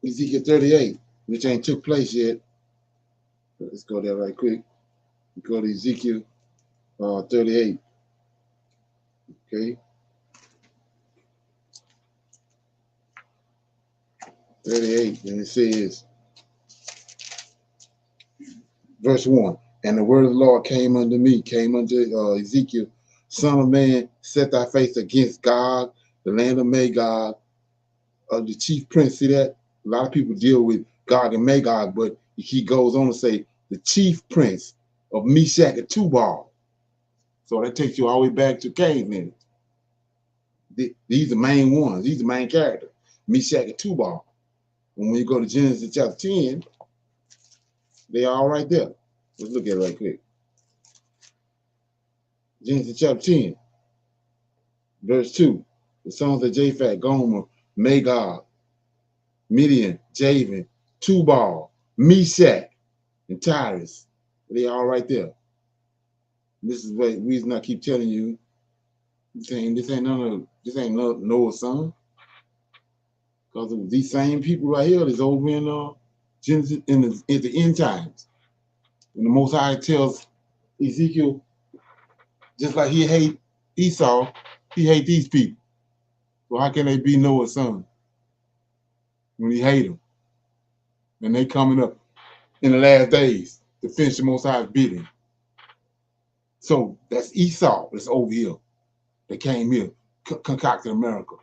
Ezekiel 38, which ain't took place yet. Let's go there right quick. You go to Ezekiel 38. Okay. 38, and it says, verse 1, and the word of the Lord came unto Ezekiel, son of man, set thy face against Gog, the land of Magog, the chief prince. See that? A lot of people deal with Gog and Magog, but he goes on to say, the chief prince of Meshach and Tubal. So that takes you all the way back to Cain. These are the main ones. These are the main characters, Meshach and Tubal. And when you go to Genesis chapter 10, they are all right there. Let's look at it right quick. Genesis chapter 10, verse 2. The sons of Japhet, Gomer, Magog, Midian, Javan, Tubal, Meshach, and Tyrus. They are all right there. This is the reason I keep telling you, this ain't Noah's son. Because of these same people right here that's over in Genesis in the end times. And the Most High tells Ezekiel, just like he hate Esau, he hate these people. So how can they be Noah's son when he hate them? And they coming up in the last days to finish the Most High's bidding. So that's Esau that's over here. They came here, concocted America.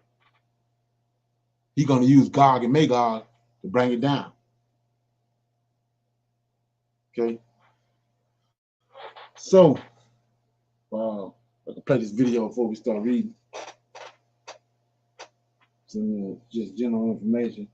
He's going to use Gog and Magog to bring it down. Okay? So, I can play this video before we start reading. Some just general information.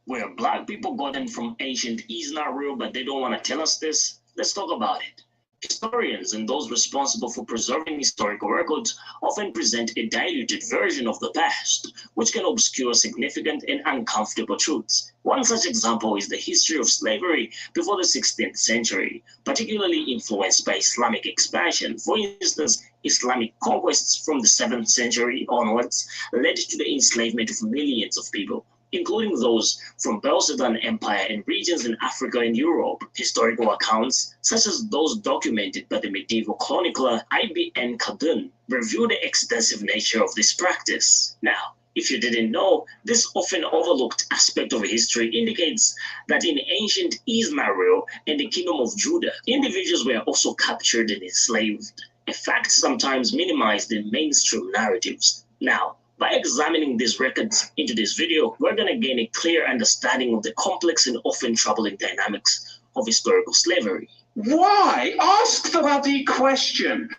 Where black people got in from ancient is not real, but they don't want to tell us this. Let's talk about it. Historians and those responsible for preserving historical records often present a diluted version of the past, which can obscure significant and uncomfortable truths. One such example is the history of slavery before the 16th century, particularly influenced by Islamic expansion. For instance, Islamic conquests from the 7th century onwards led to the enslavement of millions of people, including those from Belshazzar Empire and regions in Africa and Europe. Historical accounts, such as those documented by the medieval chronicler Ibn Khaldun, review the extensive nature of this practice. Now, If you didn't know, this often overlooked aspect of history indicates that in ancient Israel and the kingdom of Judah, individuals were also captured and enslaved, a fact sometimes minimized in mainstream narratives. Now, by examining these records into this video, we're going to gain a clear understanding of the complex and often troubling dynamics of historical slavery. Why? Ask the bloody question.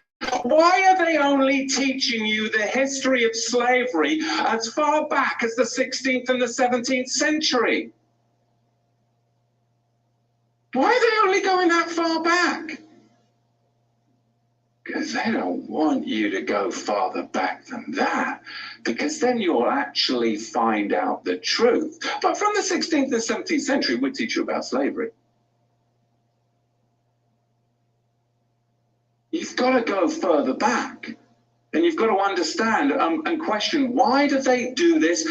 Why are they only teaching you the history of slavery as far back as the 16th and the 17th century? Why are they only going that far back? Because they don't want you to go farther back than that, because then you'll actually find out the truth. But from the 16th and 17th century, we teach you about slavery. You've got to go further back, and you've got to understand and question, why do they do this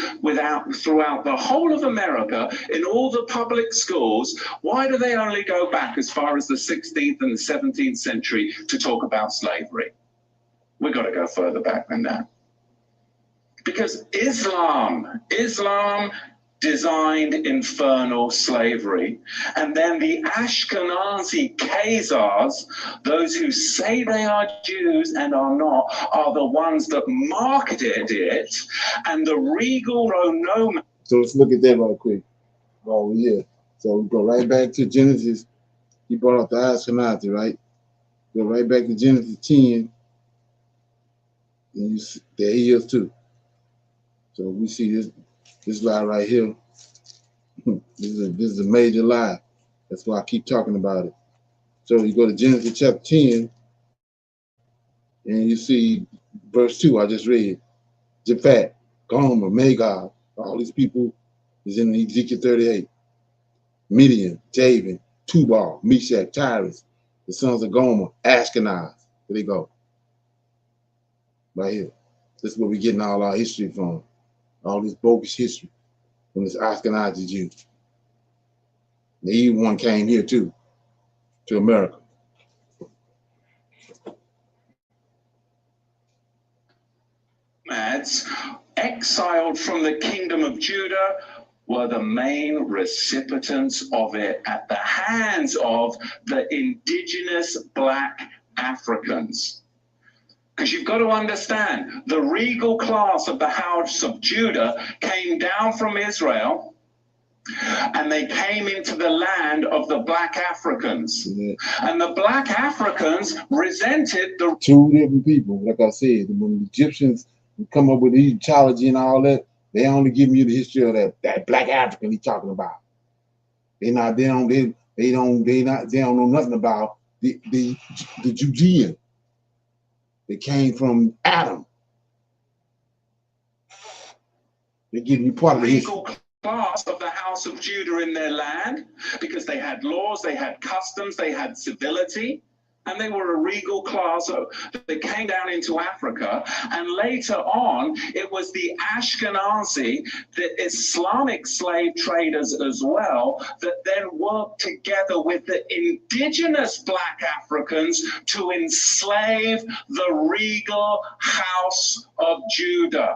throughout the whole of America, in all the public schools? Why do they only go back as far as the 16th and the 17th century to talk about slavery? We've got to go further back than that. Because Islam designed infernal slavery. And then the Ashkenazi Khazars, those who say they are Jews and are not, are the ones that marketed it. And the regal nomads. So let's look at that real quick. Oh, yeah. So we go right back to Genesis. He brought up the Ashkenazi, right? Go right back to Genesis 10. And you see, there he is too. So we see this lie right here. This is a major lie. That's why I keep talking about it. So you go to Genesis chapter 10, and you see verse 2 I just read. Japhet, Gomer, Magog, all these people is in Ezekiel 38. Midian, Javan, Tubal, Meshach, Tyrus, the sons of Gomer, Ashkenaz. There they go. Right here. This is where we're getting all our history from. All this bogus history from this Ashkenazi Jew. The evil one came here too, to America. Exiled from the kingdom of Judah were the main recipients of it at the hands of the indigenous black Africans. Because you've got to understand, the regal class of the house of Judah came down from Israel, and they came into the land of the black Africans. Yeah. And the black Africans resented the... Two different people, like I said. When the Egyptians come up with Egyptology and all that, they only give you the history of that black African he's talking about. They don't know nothing about the Judean. They came from Adam. They give you part of the history. Class of the house of Judah in their land, because they had laws, they had customs, they had civility, and they were a regal class that came down into Africa. And later on, it was the Ashkenazi, the Islamic slave traders as well, that then worked together with the indigenous black Africans to enslave the regal house of Judah.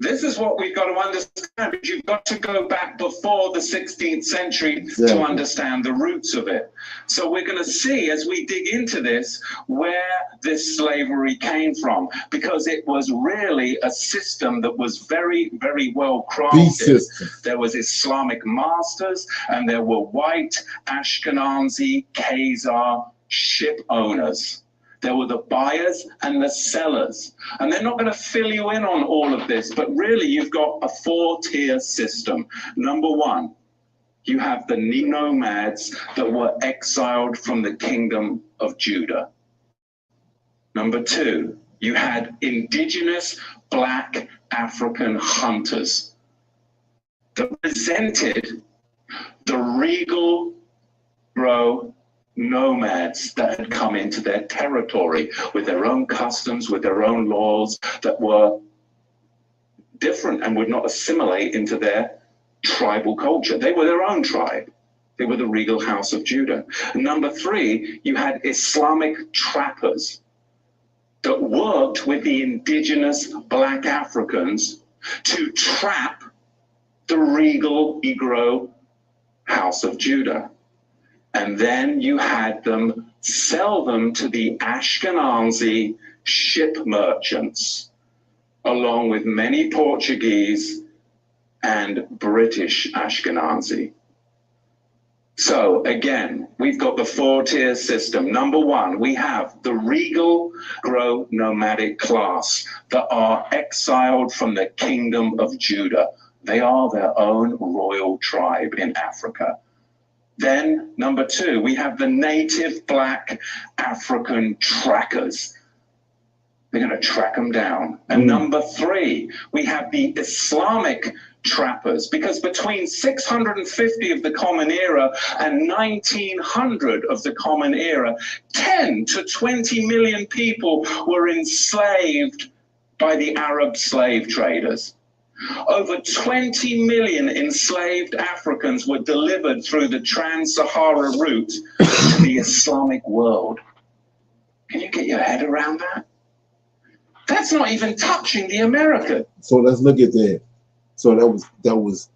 This is what we've got to understand. You've got to go back before the 16th century to understand the roots of it. So we're going to see, as we dig into this, where this slavery came from, because it was really a system that was very, very well crafted. There was Islamic masters, and there were white Ashkenazi Khazar ship owners. There were the buyers and the sellers. And they're not going to fill you in on all of this, but really you've got a 4-tier system. Number one, you have the nomads that were exiled from the kingdom of Judah. Number two, you had indigenous black African hunters that resented the regal nomads that had come into their territory with their own customs, with their own laws that were different and would not assimilate into their tribal culture. They were their own tribe. They were the regal house of Judah. And number three, you had Islamic trappers that worked with the indigenous black Africans to trap the regal Negro House of Judah. And then you had them sell them to the Ashkenazi ship merchants, along with many Portuguese and British Ashkenazi. So again, we've got the 4-tier system. Number one, we have the regal Negro nomadic class that are exiled from the kingdom of Judah. They are their own royal tribe in Africa. Then, number two, we have the native black African trackers. They're going to track them down. And number three, we have the Islamic trappers, because between 650 of the Common Era and 1900 of the Common Era, 10 to 20 million people were enslaved by the Arab slave traders. Over 20 million enslaved Africans were delivered through the Trans-Sahara route to the Islamic world. Can you get your head around that? That's not even touching the American. So let's look at that. So that was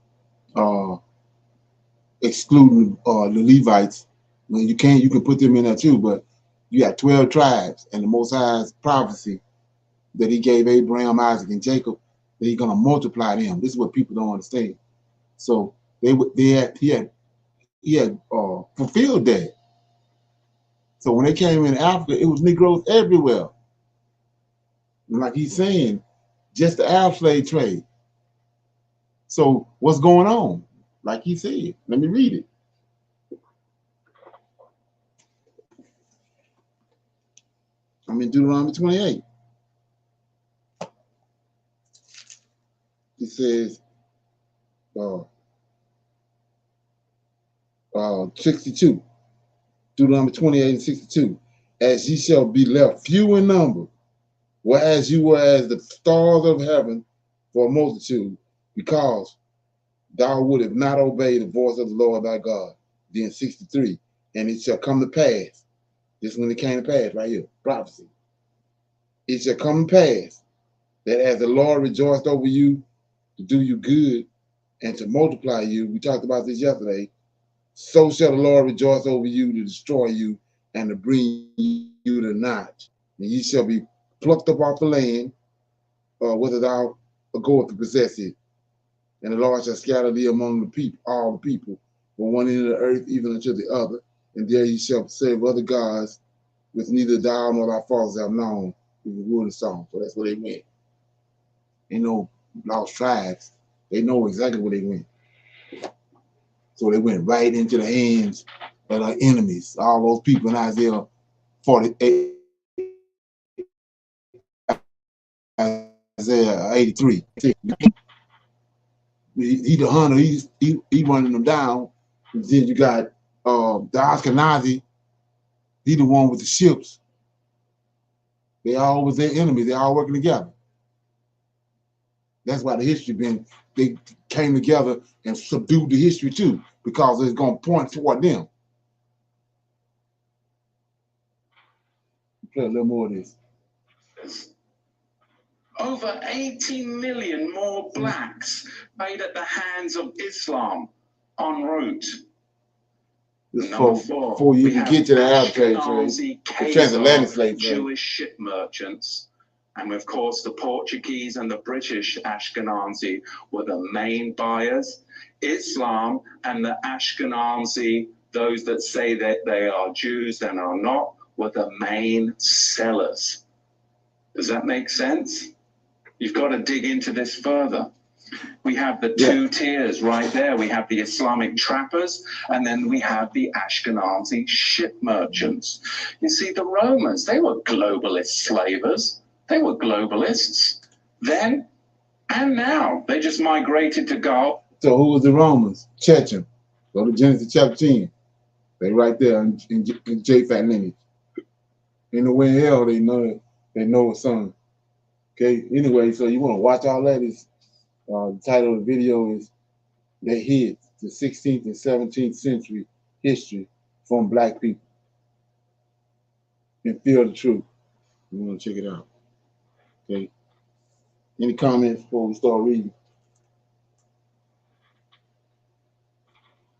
excluding the Levites. When you can put them in there too, but you got 12 tribes, and the Most High's prophecy that He gave Abraham, Isaac, and Jacob, that He's gonna multiply them. This is what people don't understand. So he had fulfilled that. So when they came in Africa, it was Negroes everywhere. And like he's saying, just the Arab slave trade. So what's going on? Like he said, let me read it. I'm in Deuteronomy 28. It says, 62. Deuteronomy 28 and 62. As ye shall be left few in number, whereas you were as the stars of heaven for a multitude, because thou wouldest not obey the voice of the Lord thy God. Then 63. And it shall come to pass. This is when it came to pass right here. Prophecy. It shall come to pass that as the Lord rejoiced over you to do you good and to multiply you, we talked about this yesterday, so shall the Lord rejoice over you to destroy you and to bring you to naught. And ye shall be plucked up off the land, whither thou goest to possess it. And the Lord shall scatter thee among the people, all the people, from one end of the earth even unto the other. And there ye shall serve other gods, which neither thou nor thy fathers have known, with the wood and stone. So that's where they went. Ain't no lost tribes. They know exactly where they went. So they went right into the hands of our enemies. All those people in Isaiah 48, Isaiah 83. He the hunter. He running them down. And then you got the Ashkenazi. He the one with the ships. They all was their enemies. They all working together. That's why the history they came together and subdued the history too, because it's going to point toward them. Play a little more of this. Over 80 million more blacks died at the hands of Islam en route. Before you even get to the Arab trade, the transatlantic slave trade. Jewish ship merchants. And of course, the Portuguese and the British Ashkenazi were the main buyers. Islam and the Ashkenazi, those that say that they are Jews and are not, were the main sellers. Does that make sense? You've got to dig into this further. We have the two tiers right there. We have the Islamic trappers, and then we have the Ashkenazi ship merchants. You see, the Romans, they were globalist slavers. They were globalists then and now. They just migrated to Gaul. So who was the Romans? Chechen. Go to Genesis chapter 10. They right there in Japhet lineage. In the way in hell, they know a son. Okay, anyway, so you want to watch all that. The title of the video is They Hid the 16th and 17th Century History from Black People and Feel the Truth. You want to check it out. Okay. Any comments before we start reading?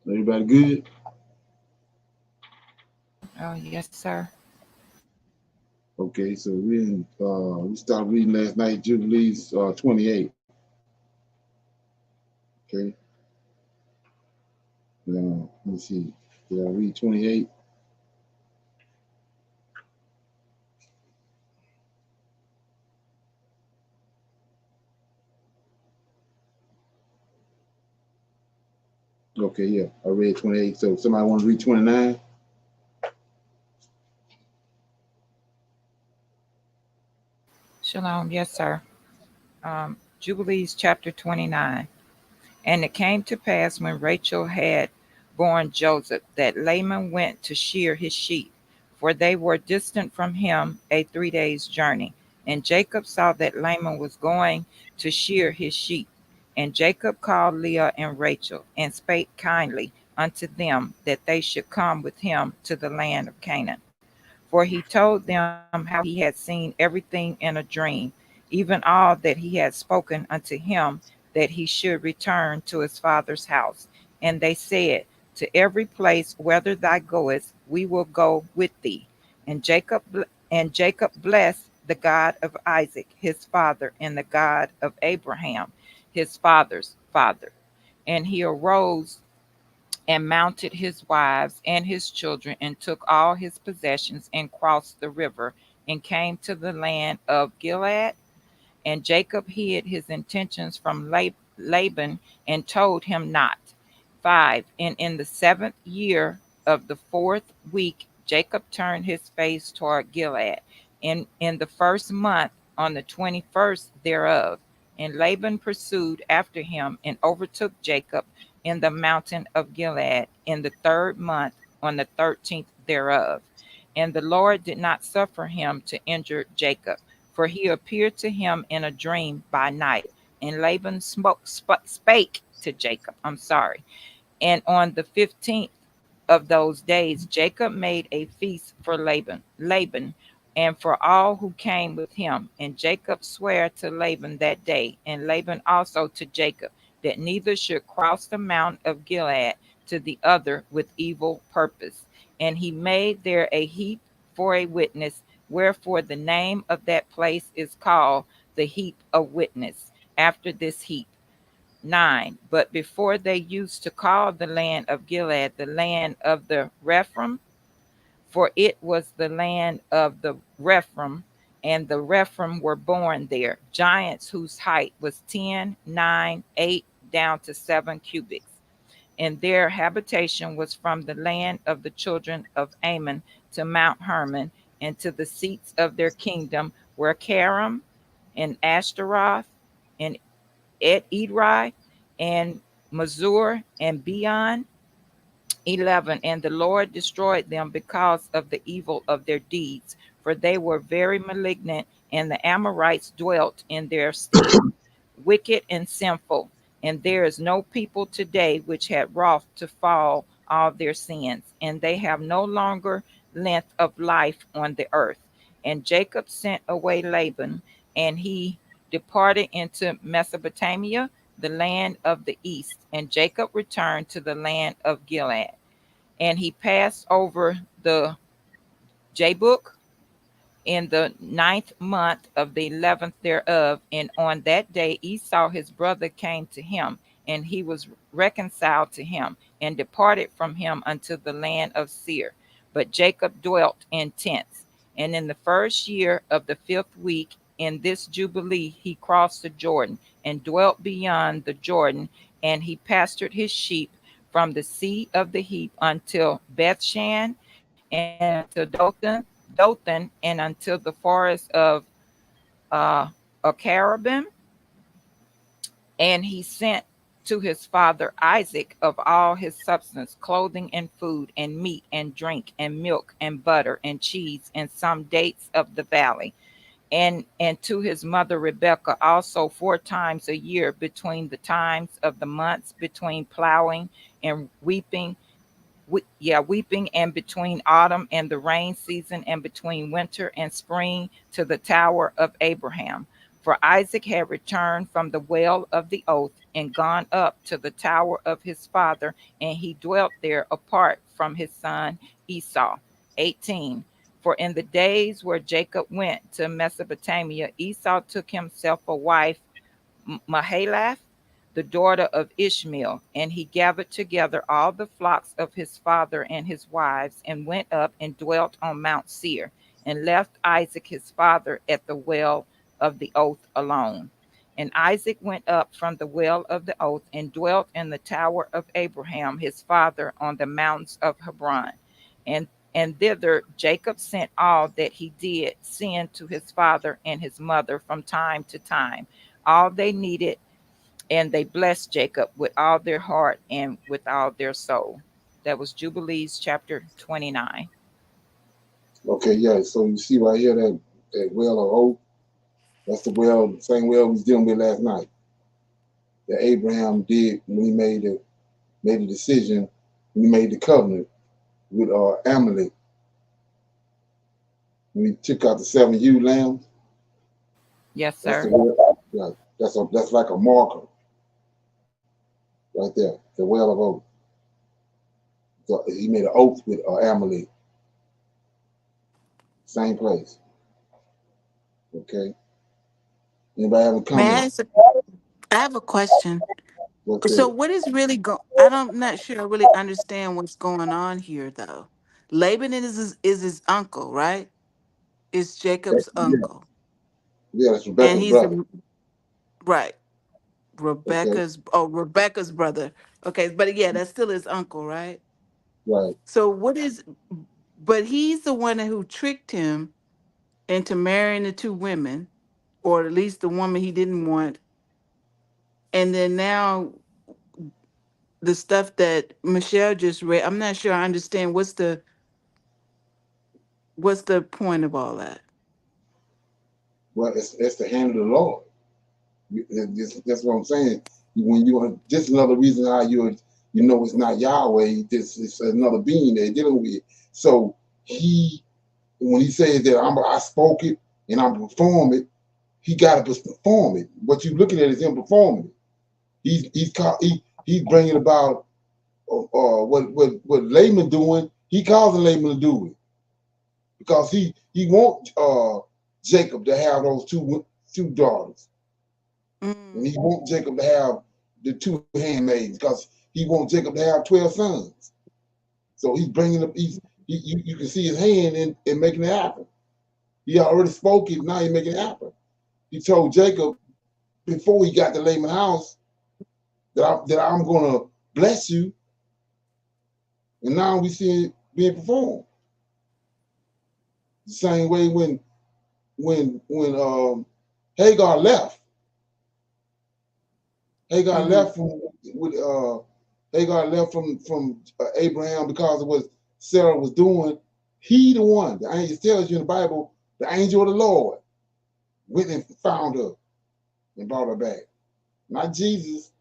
Everybody good? Oh, yes, sir. Okay, so we started reading last night, Jubilees 28. Okay. Now let me see. Did I read 28? Okay, yeah, I read 28. So somebody want to read 29? Shalom. Yes, sir. Jubilees chapter 29. And it came to pass when Rachel had borne Joseph that Laban went to shear his sheep, for they were distant from him a 3 days' journey. And Jacob saw that Laban was going to shear his sheep. And Jacob called Leah and Rachel, and spake kindly unto them that they should come with him to the land of Canaan. For he told them how he had seen everything in a dream, even all that he had spoken unto him, that he should return to his father's house. And they said, to every place whither thou goest, we will go with thee. And Jacob blessed the God of Isaac his father, and the God of Abraham his father's father. And he arose and mounted his wives and his children, and took all his possessions, and crossed the river, and came to the land of Gilead. And Jacob hid his intentions from Laban, and told him not. 5. And in the 7th year of the 4th week, Jacob turned his face toward Gilead. And in the 1st month, on the 21st thereof, and Laban pursued after him, and overtook Jacob in the mountain of Gilead in the 3rd month, on the 13th thereof. And the Lord did not suffer him to injure Jacob, for he appeared to him in a dream by night. And Laban spake to Jacob. I'm sorry. And on the 15th of those days, Jacob made a feast for Laban, and for all who came with him. And Jacob sware to Laban that day, and Laban also to Jacob, that neither should cross the mount of Gilead to the other with evil purpose. And he made there a heap for a witness, wherefore the name of that place is called the heap of witness, after this heap. 9. But before they used to call the land of Gilead the land of the Rephaim, for it was the land of the Rephaim, and the Rephaim were born there, giants whose height was 10, 9, 8, down to 7 cubits. And their habitation was from the land of the children of Ammon to Mount Hermon, and to the seats of their kingdom were Karam, and Ashtaroth, and Edrei, and Mazur, and Beon. 11. And the Lord destroyed them because of the evil of their deeds, for they were very malignant, and the Amorites dwelt in their stead, wicked and sinful. And there is no people today which had wrought to fall all their sins, and they have no longer length of life on the earth. And Jacob sent away Laban, and he departed into Mesopotamia, the land of the east. And Jacob returned to the land of Gilead. And he passed over the Jabbok in the 9th month of the 11th thereof. And on that day Esau his brother came to him, and he was reconciled to him, and departed from him unto the land of Seir. But Jacob dwelt in tents. And in the 1st year of the 5th week, in this jubilee, he crossed the Jordan, and dwelt beyond the Jordan, and he pastured his sheep from the sea of the heap until Bethshan, and until Dothan, and until the forest of Akarabim. And he sent to his father Isaac of all his substance, clothing and food, and meat and drink, and milk and butter and cheese, and some dates of the valley. And to his mother Rebekah also 4 times a year, between the times of the months, between plowing and weeping and between autumn and the rain season and between winter and spring to the tower of Abraham. For Isaac had returned from the well of the oath and gone up to the tower of his father, and he dwelt there apart from his son Esau. 18. For in the days where Jacob went to Mesopotamia, Esau took himself a wife, Mahalath, the daughter of Ishmael, and he gathered together all the flocks of his father and his wives, and went up and dwelt on Mount Seir, and left Isaac his father at the well of the oath alone. And Isaac went up from the well of the oath and dwelt in the tower of Abraham his father on the mountains of Hebron. And thither Jacob sent all that he did send to his father and his mother from time to time, all they needed, and they blessed Jacob with all their heart and with all their soul. That was Jubilees chapter 29. Okay, yeah. So you see right here that well of hope. That's the well, the same well we was dealing with last night. That Abraham did when he made the decision, when he made the covenant with Amalek. When he took out the 7 ewe lambs. Yes, That's sir. the well. Yeah, that's like a marker right there. The well of oath. So he made an oath with Amalek. Same place. Okay. Anybody have a May I comment? ask I have a question. What's So that? what is really I'm not sure I really understand what's going on here though. Laban is his uncle, right? Is Jacob's Yeah, uncle. yeah, that's And Rebecca's he's brother. the right. Okay, Rebecca's brother. Okay, but yeah, that's still his uncle, right? right. So what is but he's the one who tricked him into marrying the two women, or at least the woman he didn't want. And then now the stuff that Michelle just read, I'm not sure I understand what's the point of all that. Well, it's the hand of the Lord. That's what I'm saying. When you are just another reason how you know it's not Yahweh. This is another being they're dealing with. So he when he says that I spoke it and I'm perform it, he got to perform it. What you looking at is him performing it. He's bringing about what Laman doing. He causing Laman to do it because he wants Jacob to have those two daughters, and he Mm, wants Jacob to have the 2 handmaids because he wants Jacob to have 12 sons. So he's bringing up. You can see his hand in making it happen. He already spoke it. Now he's making it happen. He told Jacob before he got to Laman's house that I'm gonna bless you, and now we see it being performed. The same way when Hagar left. Hagar mm-hmm, left from with Hagar left from Abraham because of what Sarah was doing. He the one. The angel tells you in the Bible, the angel of the Lord went and found her and brought her back. Not Jesus,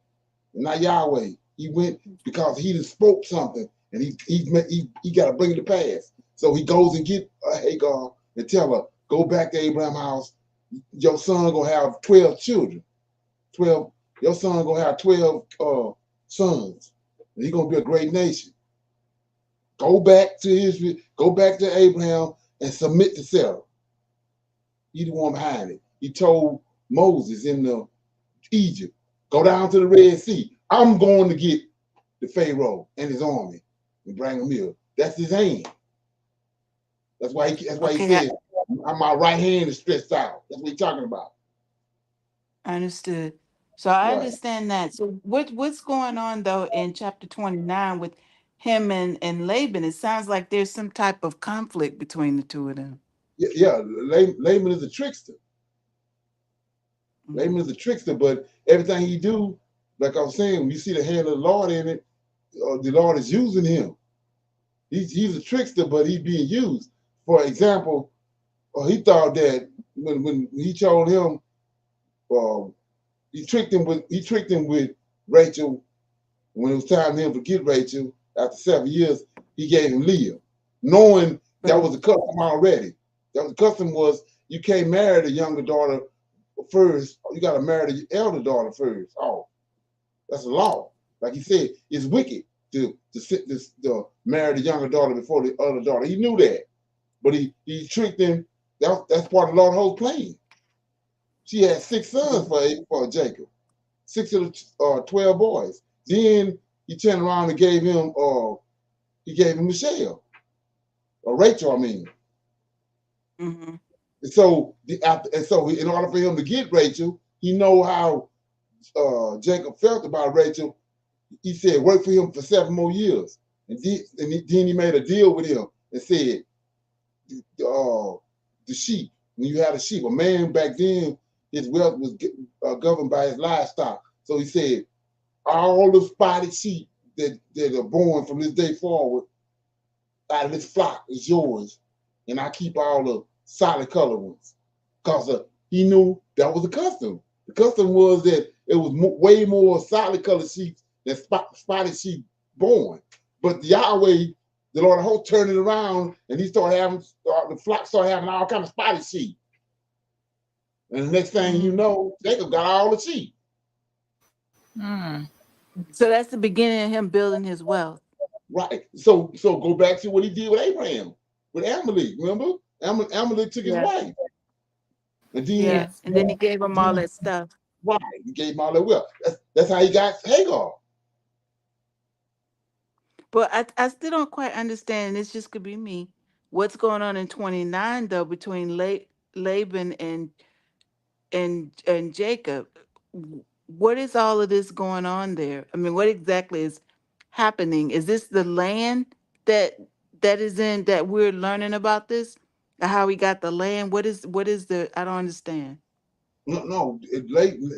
and not Yahweh. He went because he just spoke something, and he got to bring it to pass. So he goes and get Hagar and tell her, go back to Abraham's house. Your son gonna have 12 children. 12. Your son gonna have 12 sons. And he's gonna be a great nation. Go back to Abraham and submit to Sarah. He the one behind it. He told Moses in the Egypt, go down to the Red Sea. I'm going to get the Pharaoh and his army and bring them here. That's his hand. That's why he okay, said, my right hand is stretched out. That's what he's talking about. I understood. So I Right. understand that. So what's going on though in chapter 29 with him and Laban? It sounds like there's some type of conflict between the two of them. Yeah. Laban is a trickster. Mm-hmm. Laban is a trickster, but everything he do, like I was saying, when you see the hand of the Lord in it, the Lord is using him. He's a trickster, but he's being used. For example, he thought that when he told him, uh, he tricked him with Rachel when it was time for him to get Rachel. After 7 years, he gave him Leah, knowing that Right. was the custom already. That was the custom was you can't marry the younger daughter first. You got to marry the elder daughter first. Oh, that's a law. Like he said, it's wicked to marry the younger daughter before the other daughter. He knew that, but he tricked him. That's part of the Lord whole plan. She had 6 sons for Jacob, 6 of the 12 boys. Then he turned around and gave him Michelle or Rachel. I mean, Mm-hmm. so in order for him to get Rachel, he know how Jacob felt about Rachel. He said, work for him for 7 more years. Then he made a deal with him and said, the sheep, when you had a sheep, a man back then, his wealth was governed by his livestock. So he said, all the spotted sheep that are born from this day forward out of this flock is yours. And I keep all the solid color ones. Because he knew that was the custom. The custom was that it was way more solid colored sheep than spotted sheep born. But Yahweh, the Lord of hosts, turned it around and he started having, the flock started having all kind of spotted sheep. And the next thing you know, Jacob got all the sheep. Mm. So that's the beginning of him building his wealth. Right. So go back to what he did with Abraham, with Amalek. Remember? Amalek took his Yeah. wife. And then, Yeah. Yes. And then he gave him all that stuff. right, he gave him all that wealth. That's how he got Hagar. But I still don't quite understand. This just could be me. What's going on in 29 though between Laban and Jacob? What is all of this going on there? I mean, what exactly is happening? Is this the land that that we're learning about this? How he got the land? What is the I don't understand. No.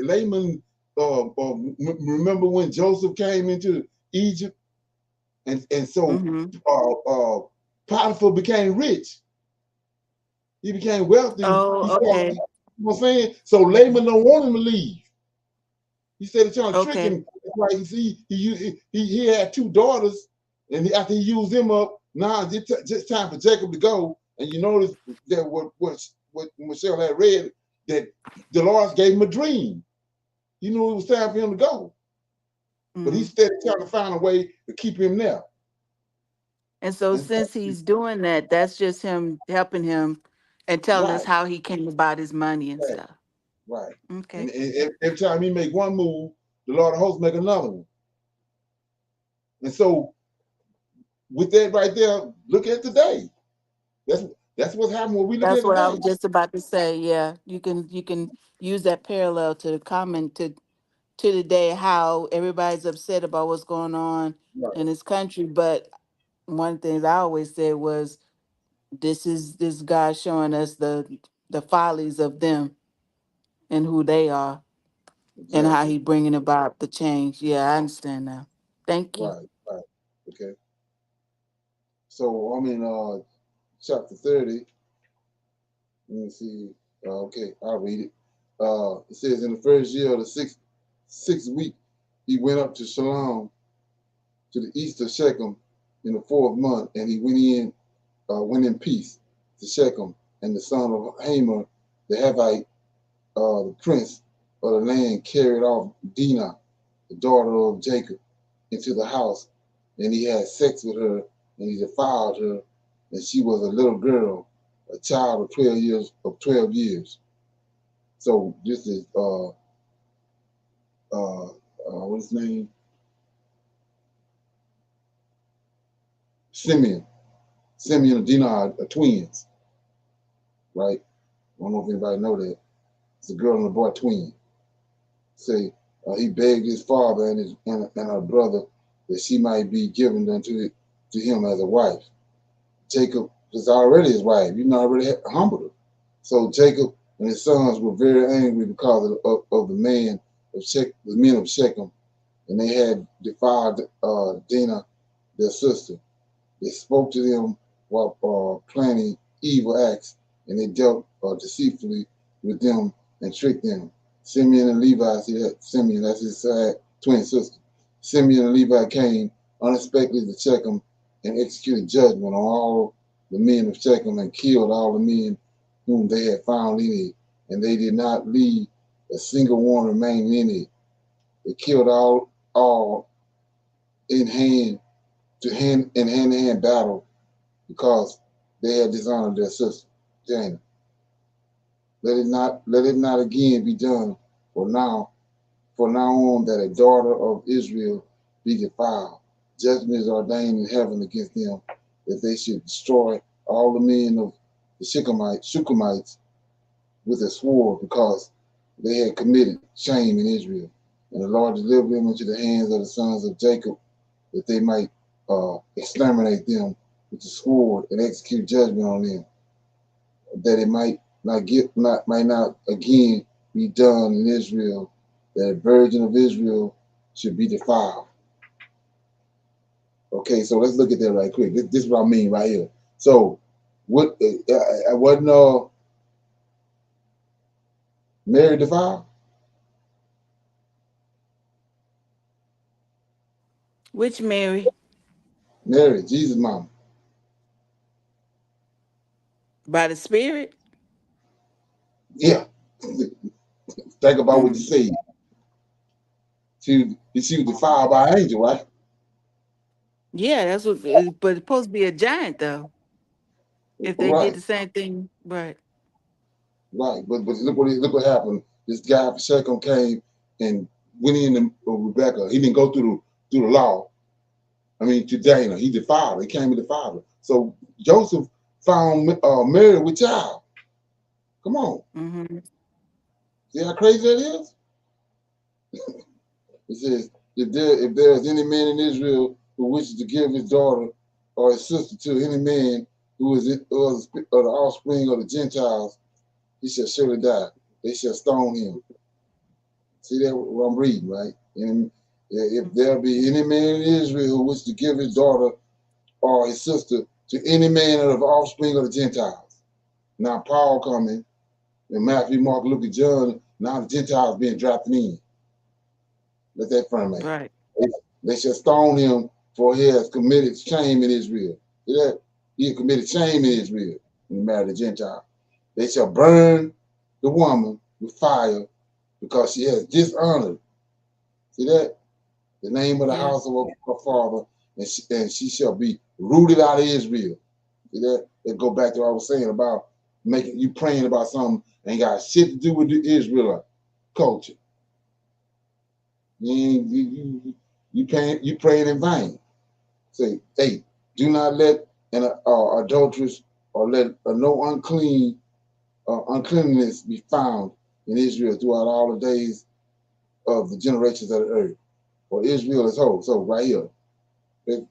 Laman, remember when Joseph came into Egypt? And so Mm-hmm. Potiphar became rich. He became wealthy. He Oh, started, okay. you know what I'm saying? So Laman don't want him to leave. He said trying to trick Okay. him. Like he had 2 daughters, and after he used them up, now it's just time for Jacob to go. And you notice that what Michelle had read, that the Lord gave him a dream. He knew it was time for him to go, but he Mm-hmm. started trying to find a way to keep him there. And so And so, since he's doing that, that's just him helping him and telling us right, how he came about his money and right, stuff. right. And Okay. every time he make one move, the Lord of hosts make another one. And so with that right there, look at today. That's that's what's happening when we look That's at what I today. was just about to say. Yeah. You can use that parallel to the comment to the day how everybody's upset about what's going on Right, in this country. But one thing I always said was this God showing us the follies of them and who they are and how exactly. he bringing about the change. Yeah, I understand now. Thank you. Right, right. Okay. So I'm in chapter 30. Let me see. Okay, I'll read it. It says, in the first year of the sixth week, he went up to Shalom to the east of Shechem in the 4th month, and he went in peace to Shechem, and the son of Hamor the Hivite, the prince of the land, carried off Dinah, the daughter of Jacob, into the house, and he had sex with her, and he defiled her, and she was a little girl, a child of 12 years. So this is what's his name? Simeon. Simeon and Dinah are twins, right? I don't know if anybody know that. It's a girl and a boy twin. Say he begged his father and her brother that she might be given to him as a wife. Jacob was already his wife. You know, already humbled her. So Jacob and his sons were very angry because of the men of Shechem, and they had defiled Dinah, their sister. They spoke to them while planning evil acts, and they dealt deceitfully with them and tricked them. Simeon and Levi, see that Simeon, that's his twin sister. Simeon and Levi came unexpectedly to Shechem and executed judgment on all the men of Shechem and killed all the men whom they had found in it, and they did not leave a single one remaining in it. They killed all in hand battle because they had dishonored their sister Jane. Let it not again be done for now on that a daughter of Israel be defiled. Judgment is ordained in heaven against them, that they should destroy all the men of the Shechemites with a sword, because they had committed shame in Israel. And the Lord delivered them into the hands of the sons of Jacob, that they might exterminate them with the sword and execute judgment on them, that it might not again be done in Israel, that a virgin of Israel should be defiled. Okay, so let's look at that right quick. This is what I mean right here. So, what wasn't Mary defiled? Which Mary? Mary, Jesus' mom. By the Spirit? Yeah. Think about what you Mm. said. She was defiled by an angel, right? Yeah, that's what. But it's supposed to be a giant, though. If they did Right, the same thing, right? right. But look what happened. This guy from Shechem came and went in to Rebecca. He didn't go through the law. I mean, to Dana, he defiled her. He came and defiled her. So Joseph found Mary with child. Come on, Mm-hmm. see how crazy that is? It says, if there is any man in Israel who wishes to give his daughter or his sister to any man who is of the offspring of the Gentiles, he shall surely die. They shall stone him. See that what I'm reading, right? And if there be any man in Israel who wishes to give his daughter or his sister to any man of the offspring of the Gentiles. Now Paul coming, and Matthew, Mark, Luke, and John, now the Gentiles being drafted in. Let that front man. Right. They shall stone him, for he has committed shame in Israel. See that? He has committed shame in Israel when he married a Gentile. They shall burn the woman with fire because she has dishonored. See that? The name of the Yeah. house of her father, and she shall be rooted out of Israel. See that? It go back to what I was saying about making you praying about something ain't got shit to do with the Israelite culture. You praying in vain. Say, hey, do not let an adulteress or let no uncleanness be found in Israel throughout all the days of the generations of the earth. For Israel is whole. So right here,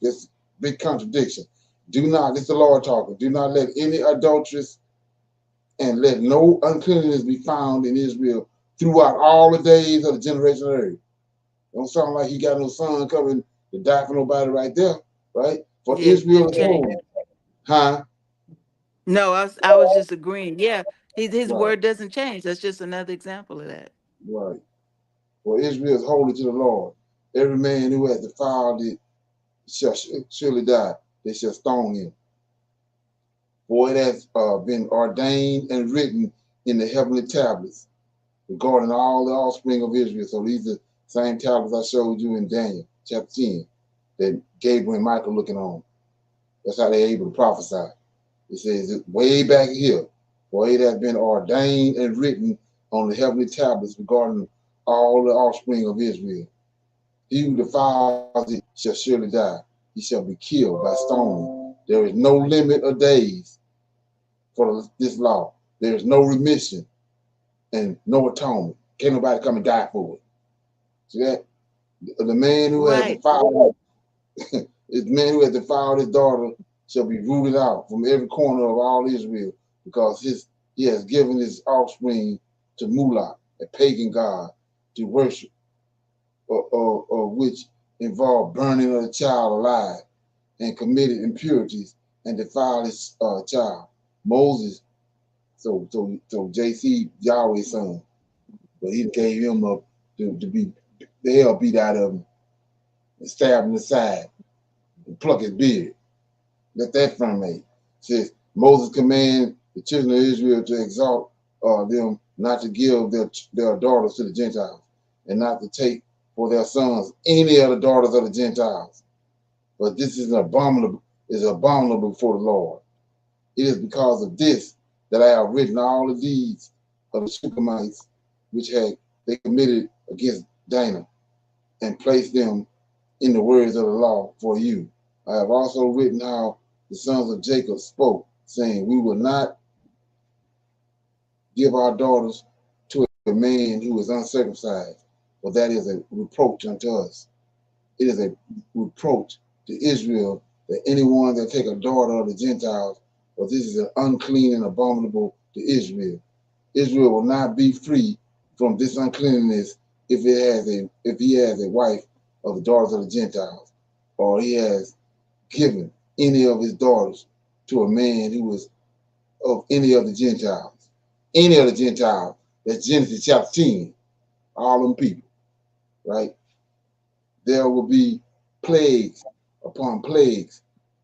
this big contradiction. Do not, this is the Lord talking. Do not let any adulteress and let no uncleanness be found in Israel throughout all the days of the generation of the earth. Don't sound like he got no son coming to die for nobody right there, right? For Yeah, it Israel didn't is change. whole. Huh? No, I was just agreeing. Yeah, his Right, word doesn't change. That's just another example of that. right. For Israel is holy to the Lord. Every man who has defiled it shall surely die. They shall stone him. For it has been ordained and written in the heavenly tablets regarding all the offspring of Israel. So these are the same tablets I showed you in Daniel chapter 10 that Gabriel and Michael looking on. That's how they're able to prophesy. It says way back here, for it has been ordained and written on the heavenly tablets regarding all the offspring of Israel. He who defiles it shall surely die. He shall be killed by stoning. There is no limit of days for this law. There is no remission and no atonement. Can't nobody come and die for it. See that? The man who has Right. defiled the man who has defiled his daughter shall be rooted out from every corner of all Israel, because he has given his offspring to Moloch, a pagan god, to worship, or which involved burning of the child alive, and committed impurities and defiled his child. Moses, so JC, Yahweh's son, but he gave him up to be the hell beat out of him and stabbed in the side. pluck his beard. Let that ferment. It says Moses commanded the children of Israel to exalt them not to give their daughters to the Gentiles, and not to take for their sons any of the daughters of the Gentiles. But this is abominable before the Lord. It is because of this that I have written all the deeds of the Shechemites which had they committed against Dinah, and placed them in the words of the law for you. I have also written how the sons of Jacob spoke, saying, we will not give our daughters to a man who is uncircumcised, for that is a reproach unto us. It is a reproach to Israel that anyone that take a daughter of the Gentiles, for this is an unclean and abominable to Israel. Israel will not be free from this uncleanness if he has a wife of the daughters of the Gentiles, or he has given any of his daughters to a man who is of any of the Gentiles. Any of the Gentiles. That's Genesis chapter 10. All them people, right? There will be plagues upon plagues,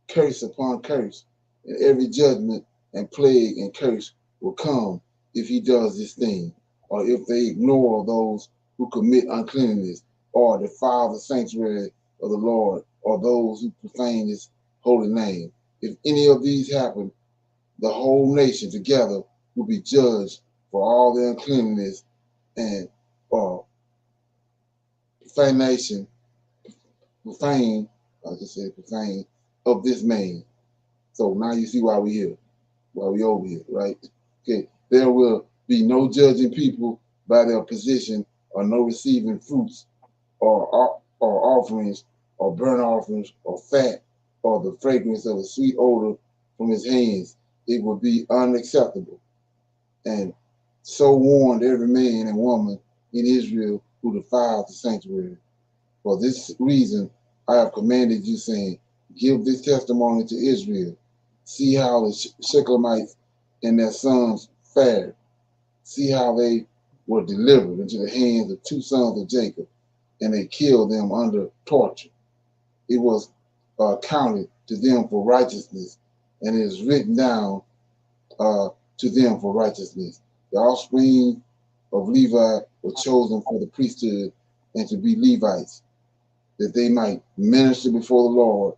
curse upon curse, and every judgment and plague and curse will come if he does this thing, or if they ignore those who commit uncleanness, or defile the sanctuary of the Lord, or those who profane his holy name. If any of these happen, the whole nation together will be judged for all their uncleanness and profanation, I just said profane, of this man. So now you see why we're here, why we over here, right? Okay, there will be no judging people by their position, or no receiving fruits or offerings, or burnt offerings, or fat, or the fragrance of a sweet odor from his hands. It will be unacceptable. And so warned every man and woman in Israel who defiles the sanctuary. For this reason, I have commanded you, saying, give this testimony to Israel. See how the Shechemites and their sons fared. See how they were delivered into the hands of two sons of Jacob, and they killed them under torture. It was counted to them for righteousness, and it is written down to them for righteousness. The offspring of Levi were chosen for the priesthood and to be Levites, that they might minister before the Lord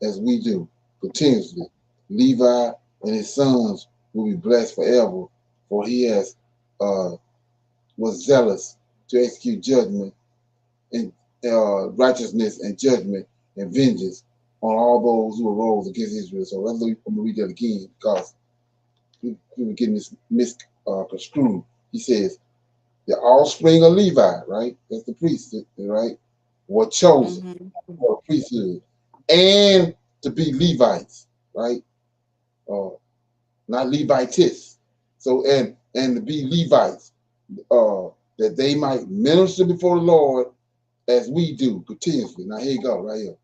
as we do continuously. Levi and his sons will be blessed forever, for he has was zealous to execute judgment and righteousness and judgment and vengeance on all those who arose against Israel. So I'm going to read that again because people getting this misconstrued. He says, the offspring of Levi, right? That's the priest, right? Were chosen for the priesthood and to be Levites, right? Not Levites. So and to be Levites, that they might minister before the Lord as we do continuously. Now here you go, right here.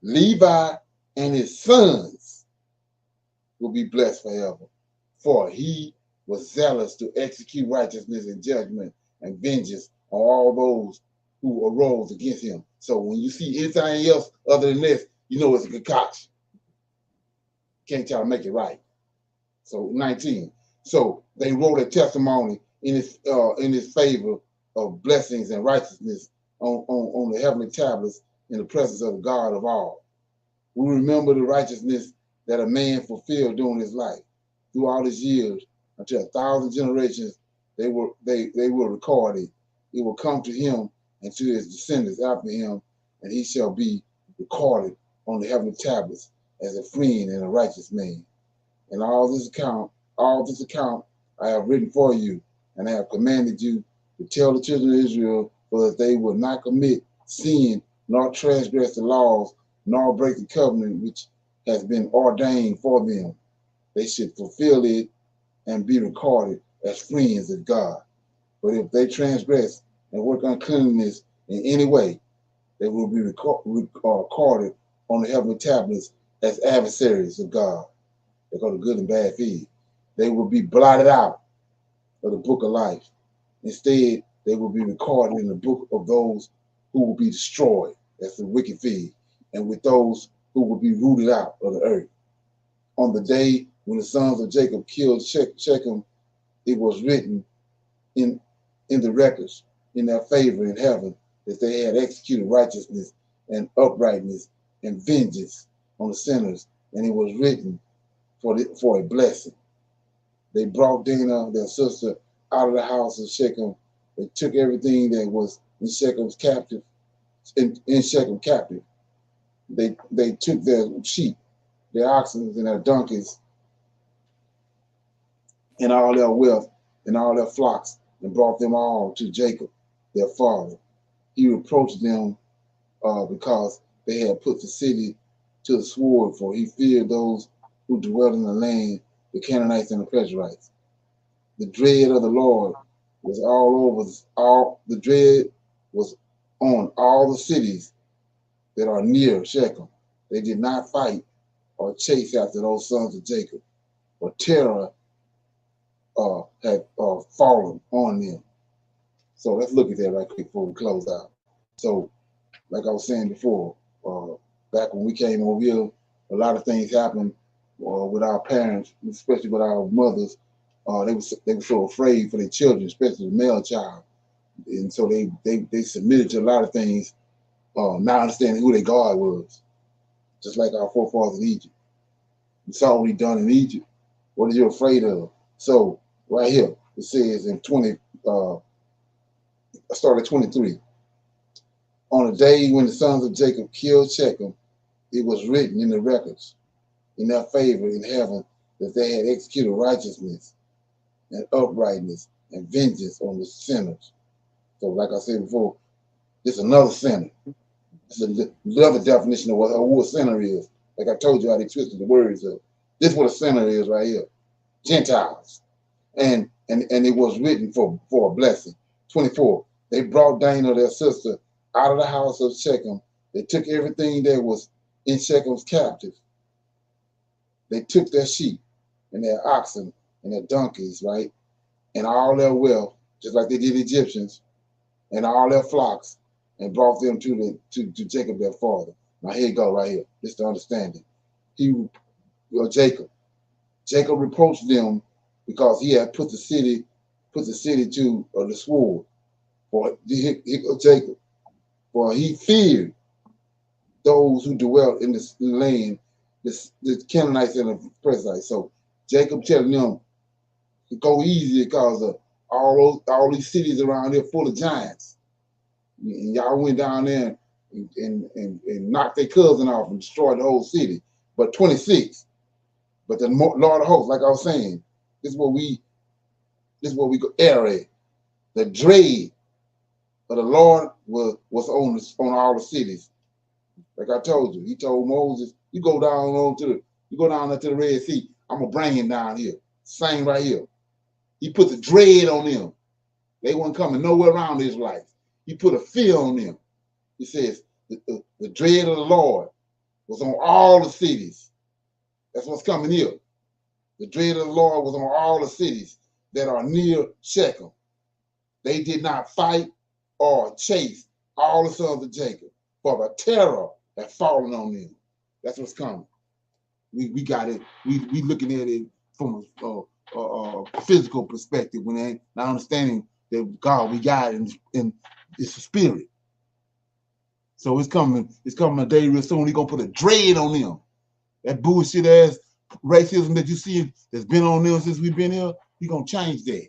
Levi and his sons will be blessed forever, for he was zealous to execute righteousness and judgment and vengeance on all those who arose against him. So when you see anything else other than this, you know it's a concoction. Can't try to make it right. So 19. So they wrote a testimony in his favor of blessings and righteousness on the heavenly tablets in the presence of the God of all. We remember the righteousness that a man fulfilled during his life. Through all his years, until 1,000 generations, they were recorded. It will come to him and to his descendants after him, and he shall be recorded on the heavenly tablets as a friend and a righteous man. And all this account I have written for you, and I have commanded you to tell the children of Israel, so that they will not commit sin, nor transgress the laws, nor break the covenant which has been ordained for them. They should fulfill it and be recorded as friends of God. But if they transgress and work uncleanness in any way, they will be recorded on the heavenly tablets as adversaries of God. They go to good and bad feed. They will be blotted out of the book of life. Instead, they will be recorded in the book of those who will be destroyed. That's the wicked feed. And with those who would be rooted out of the earth. On the day when the sons of Jacob killed Shechem, it was written in the records in their favor in heaven that they had executed righteousness and uprightness and vengeance on the sinners, and it was written for a blessing. They brought Dinah, their sister, out of the house of Shechem. They took everything that was in Shechem's captive, in Shechem captive. They took their sheep, their oxen, and their donkeys, and all their wealth, and all their flocks, and brought them all to Jacob, their father. He reproached them because they had put the city to the sword, for he feared those who dwelt in the land, the Canaanites and the Perizzites. The dread of the Lord was all over, all the dread was on all the cities that are near Shechem. They did not fight or chase after those sons of Jacob, for terror had fallen on them. So let's look at that right quick before we close out. So, like I was saying before, back when we came over here, a lot of things happened with our parents, especially with our mothers. They were so afraid for their children, especially the male child, and so they submitted to a lot of things, not understanding who their God was, just like our forefathers in Egypt. You saw what he done in Egypt. What are you afraid of? So right here it says in 20. I started 23. On the day when the sons of Jacob killed Shechem, it was written in the records in their favor in heaven that they had executed righteousness and uprightness and vengeance on the sinners. So, like I said before, this is another sinner. This is another definition of who a sinner is. Like I told you how they twisted the words up. This is what a sinner is right here. Gentiles. And it was written for a blessing. 24. They brought Dinah, their sister, out of the house of Shechem. They took everything that was in Shechem's captive. They took their sheep and their oxen and their donkeys, right? And all their wealth, just like they did Egyptians, and all their flocks, and brought them to Jacob their father. Now here you go, right here. This is the understanding. Jacob. Jacob reproached them because he had put the city to the sword. For Jacob, for he feared those who dwelt in this land, the Canaanites and the Perizzites. So Jacob telling them to go easy because of all these cities around here full of giants. And y'all went down there and knocked their cousin off and destroyed the whole city. But 26, but the Lord of hosts, like I was saying, this is what we go area. The dread of the Lord was on all the cities. Like I told you, he told Moses, you go down to the Red Sea, I'm gonna bring him down here. Same right here. He put the dread on them. They weren't coming nowhere around the Israelites. He put a fear on them. He says the dread of the Lord was on all the cities. That's what's coming here. The dread of the Lord was on all the cities that are near Shechem. They did not fight or chase all the sons of Jacob, for the terror had fallen on them. That's what's coming. We got it. We looking at it from a physical perspective, when they not understanding that God we got and it's a spirit. So it's coming a day real soon. He's gonna put a dread on them. That bullshit ass racism that you see that's been on them since we've been here, he's gonna change that.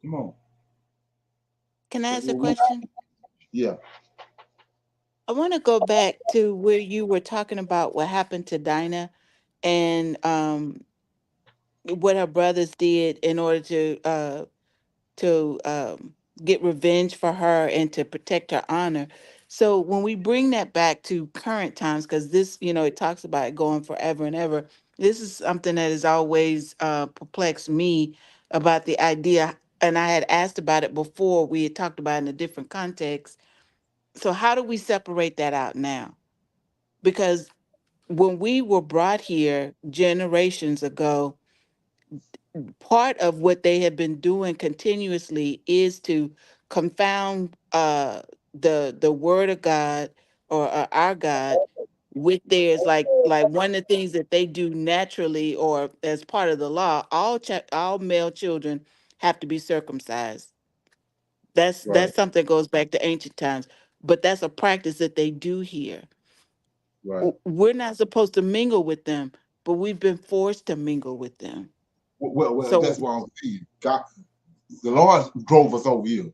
Come on. Can I ask a question? Yeah. I want to go back to where you were talking about what happened to Dinah and what her brothers did in order to get revenge for her and to protect her honor. So when we bring that back to current times, because this, it talks about it going forever and ever. This is something that has always perplexed me about the idea, and I had asked about it before. We had talked about it in a different context. So how do we separate that out now? Because when we were brought here generations ago, part of what they have been doing continuously is to confound the word of God or our God with theirs. Like one of the things that they do naturally or as part of the law, all male children have to be circumcised. Right. That's something that goes back to ancient times, but that's a practice that they do here. Right. We're not supposed to mingle with them, but we've been forced to mingle with them. Well, So, that's why I'm saying. God, the Lord drove us over here hmm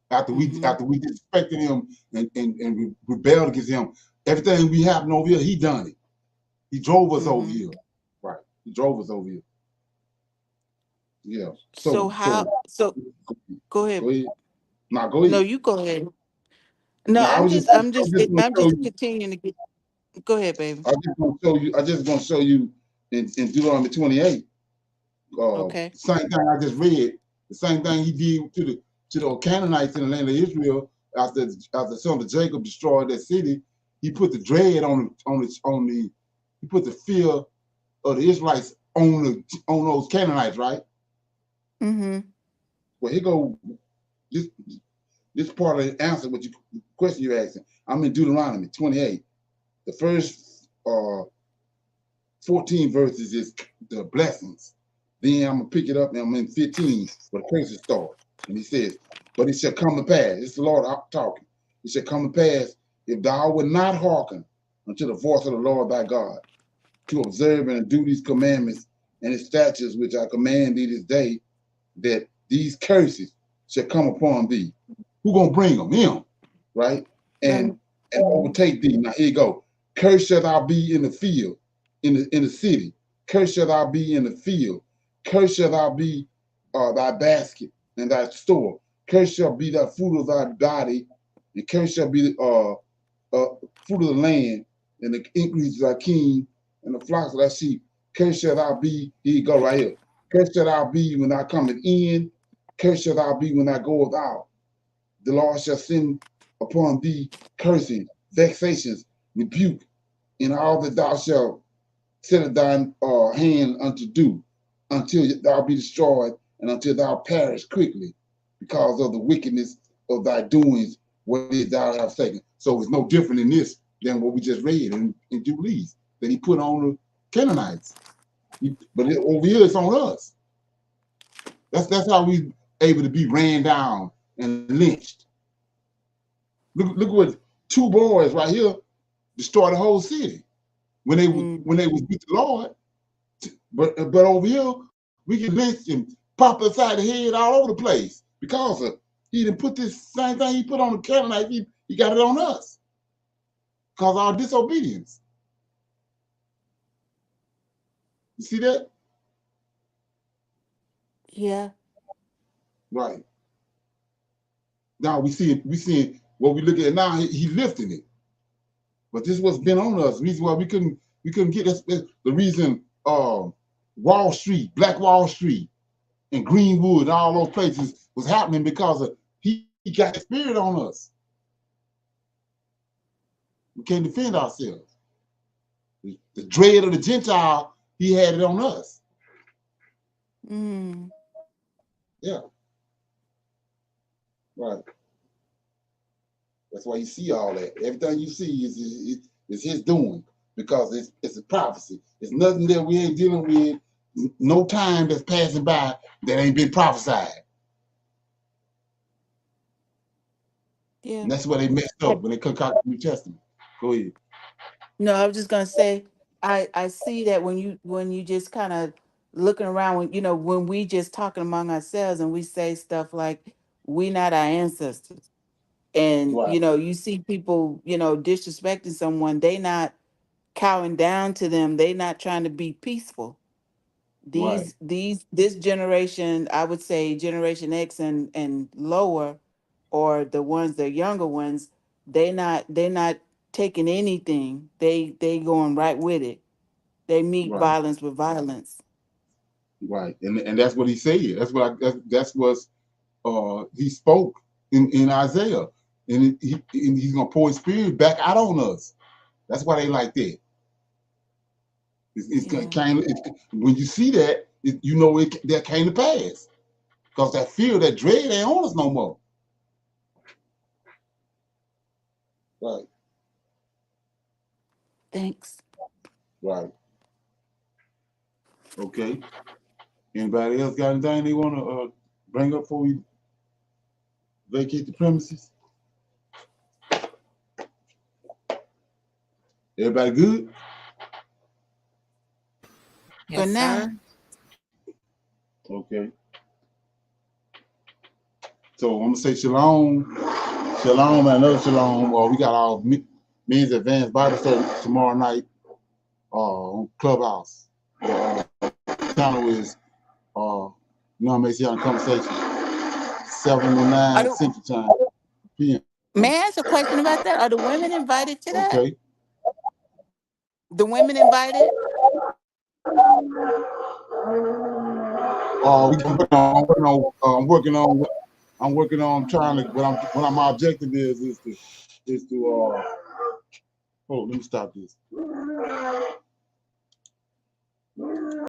after we disrespected Him and rebelled against Him. Everything we happened over here, He done it. He drove us over hmm here. Right. He drove us over here. Yeah. so how? So go Go ahead. ahead. Now go No, ahead. you go ahead. No, Now I'm just, gonna I'm show just you. continuing to get. Go ahead, baby. I just gonna show you in Deuteronomy 28. Okay. Same thing I just read. The same thing He did to the Canaanites in the land of Israel after the son of Jacob destroyed that city. He put the dread on the he put the fear of the Israelites on those Canaanites, right? Mm-hmm. Well, here go this this part of the answer, what you the question you're asking. I'm in Deuteronomy 28. The first 14 verses is the blessings. Then I'm gonna pick it up and I'm in 15 where the curses start. And he says, but it shall come to pass. It's the Lord talking. It shall come to pass if thou wilt not hearken unto the voice of the Lord thy God, to observe and do these commandments and his statutes which I command thee this day, that these curses shall come upon thee. Who gonna bring them? Him, right? And and overtake thee. Now here you go. Cursed shall thou be in the field, in the city. Cursed shall thou be in the field. Cursed shall thou be thy basket and thy store. Cursed shall be the fruit of thy body, and cursed shall be fruit of the land, and the increase of thy king, and the flocks of thy sheep. Cursed shall thou be. Here you go, right here. Cursed shall thou be when thou comest in. Cursed shall thou be when thou goest out. The Lord shall send upon thee cursing, vexations, rebuke, and all that thou shalt set thine hand unto do, until thou be destroyed, and until thou perish quickly, because of the wickedness of thy doings, what it is thou hast taken. So it's no different in this than what we just read in Jubilees that he put on the Canaanites. Over here it's on us. That's how we able to be ran down and lynched. Look what two boys right here destroyed the whole city when they was with the Lord. But over here we get lynched and pop upside the head all over the place because of he didn't put this same thing he put on the Canaanites. He got it on us because of our disobedience. You see that? Yeah. Right. Now we see what we look at now. He lifting it, but this what's been on us. The reason why we couldn't get this. The reason Wall Street, Black Wall Street, and Greenwood, and all those places was happening because of he got the spirit on us. We can't defend ourselves. The dread of the Gentile, he had it on us. Mm. Yeah, right. That's why you see all that. Everything you see is his doing because it's a prophecy. It's nothing that we ain't dealing with. No time that's passing by that ain't been prophesied. Yeah. And that's where they messed up when they concocted the New Testament. Go ahead. No, I was just gonna say, I see that when you just kind of looking around when when we just talking among ourselves and we say stuff like we not our ancestors, and Right, you see people disrespecting someone, they not cowing down to them, they not trying to be peaceful. right, This generation, I would say Generation X and lower, or the ones the younger ones, they're not taking anything. They going right with it. They meet right. violence with violence. Right, and that's what he said. That's what he spoke in Isaiah, and he's gonna pour his spirit back out on us. That's why they like that. It's Yeah. kind of when you see that, you know that came to pass because that fear, that dread ain't on us no more. Right. Thanks. Right. Okay. Anybody else got anything they want to bring up before we vacate the premises? Everybody good? Yes, For now. sir. Okay. So I'm gonna say shalom, shalom, and another shalom. We got our men's advanced Bible study tomorrow night on Clubhouse. Channel is Messianic Conversation, 7 to 9 Central Time p.m. May I ask a question about that? Are the women invited to that? Okay. The women invited? I'm working on trying to. What my objective is to. Hold on, let me stop this.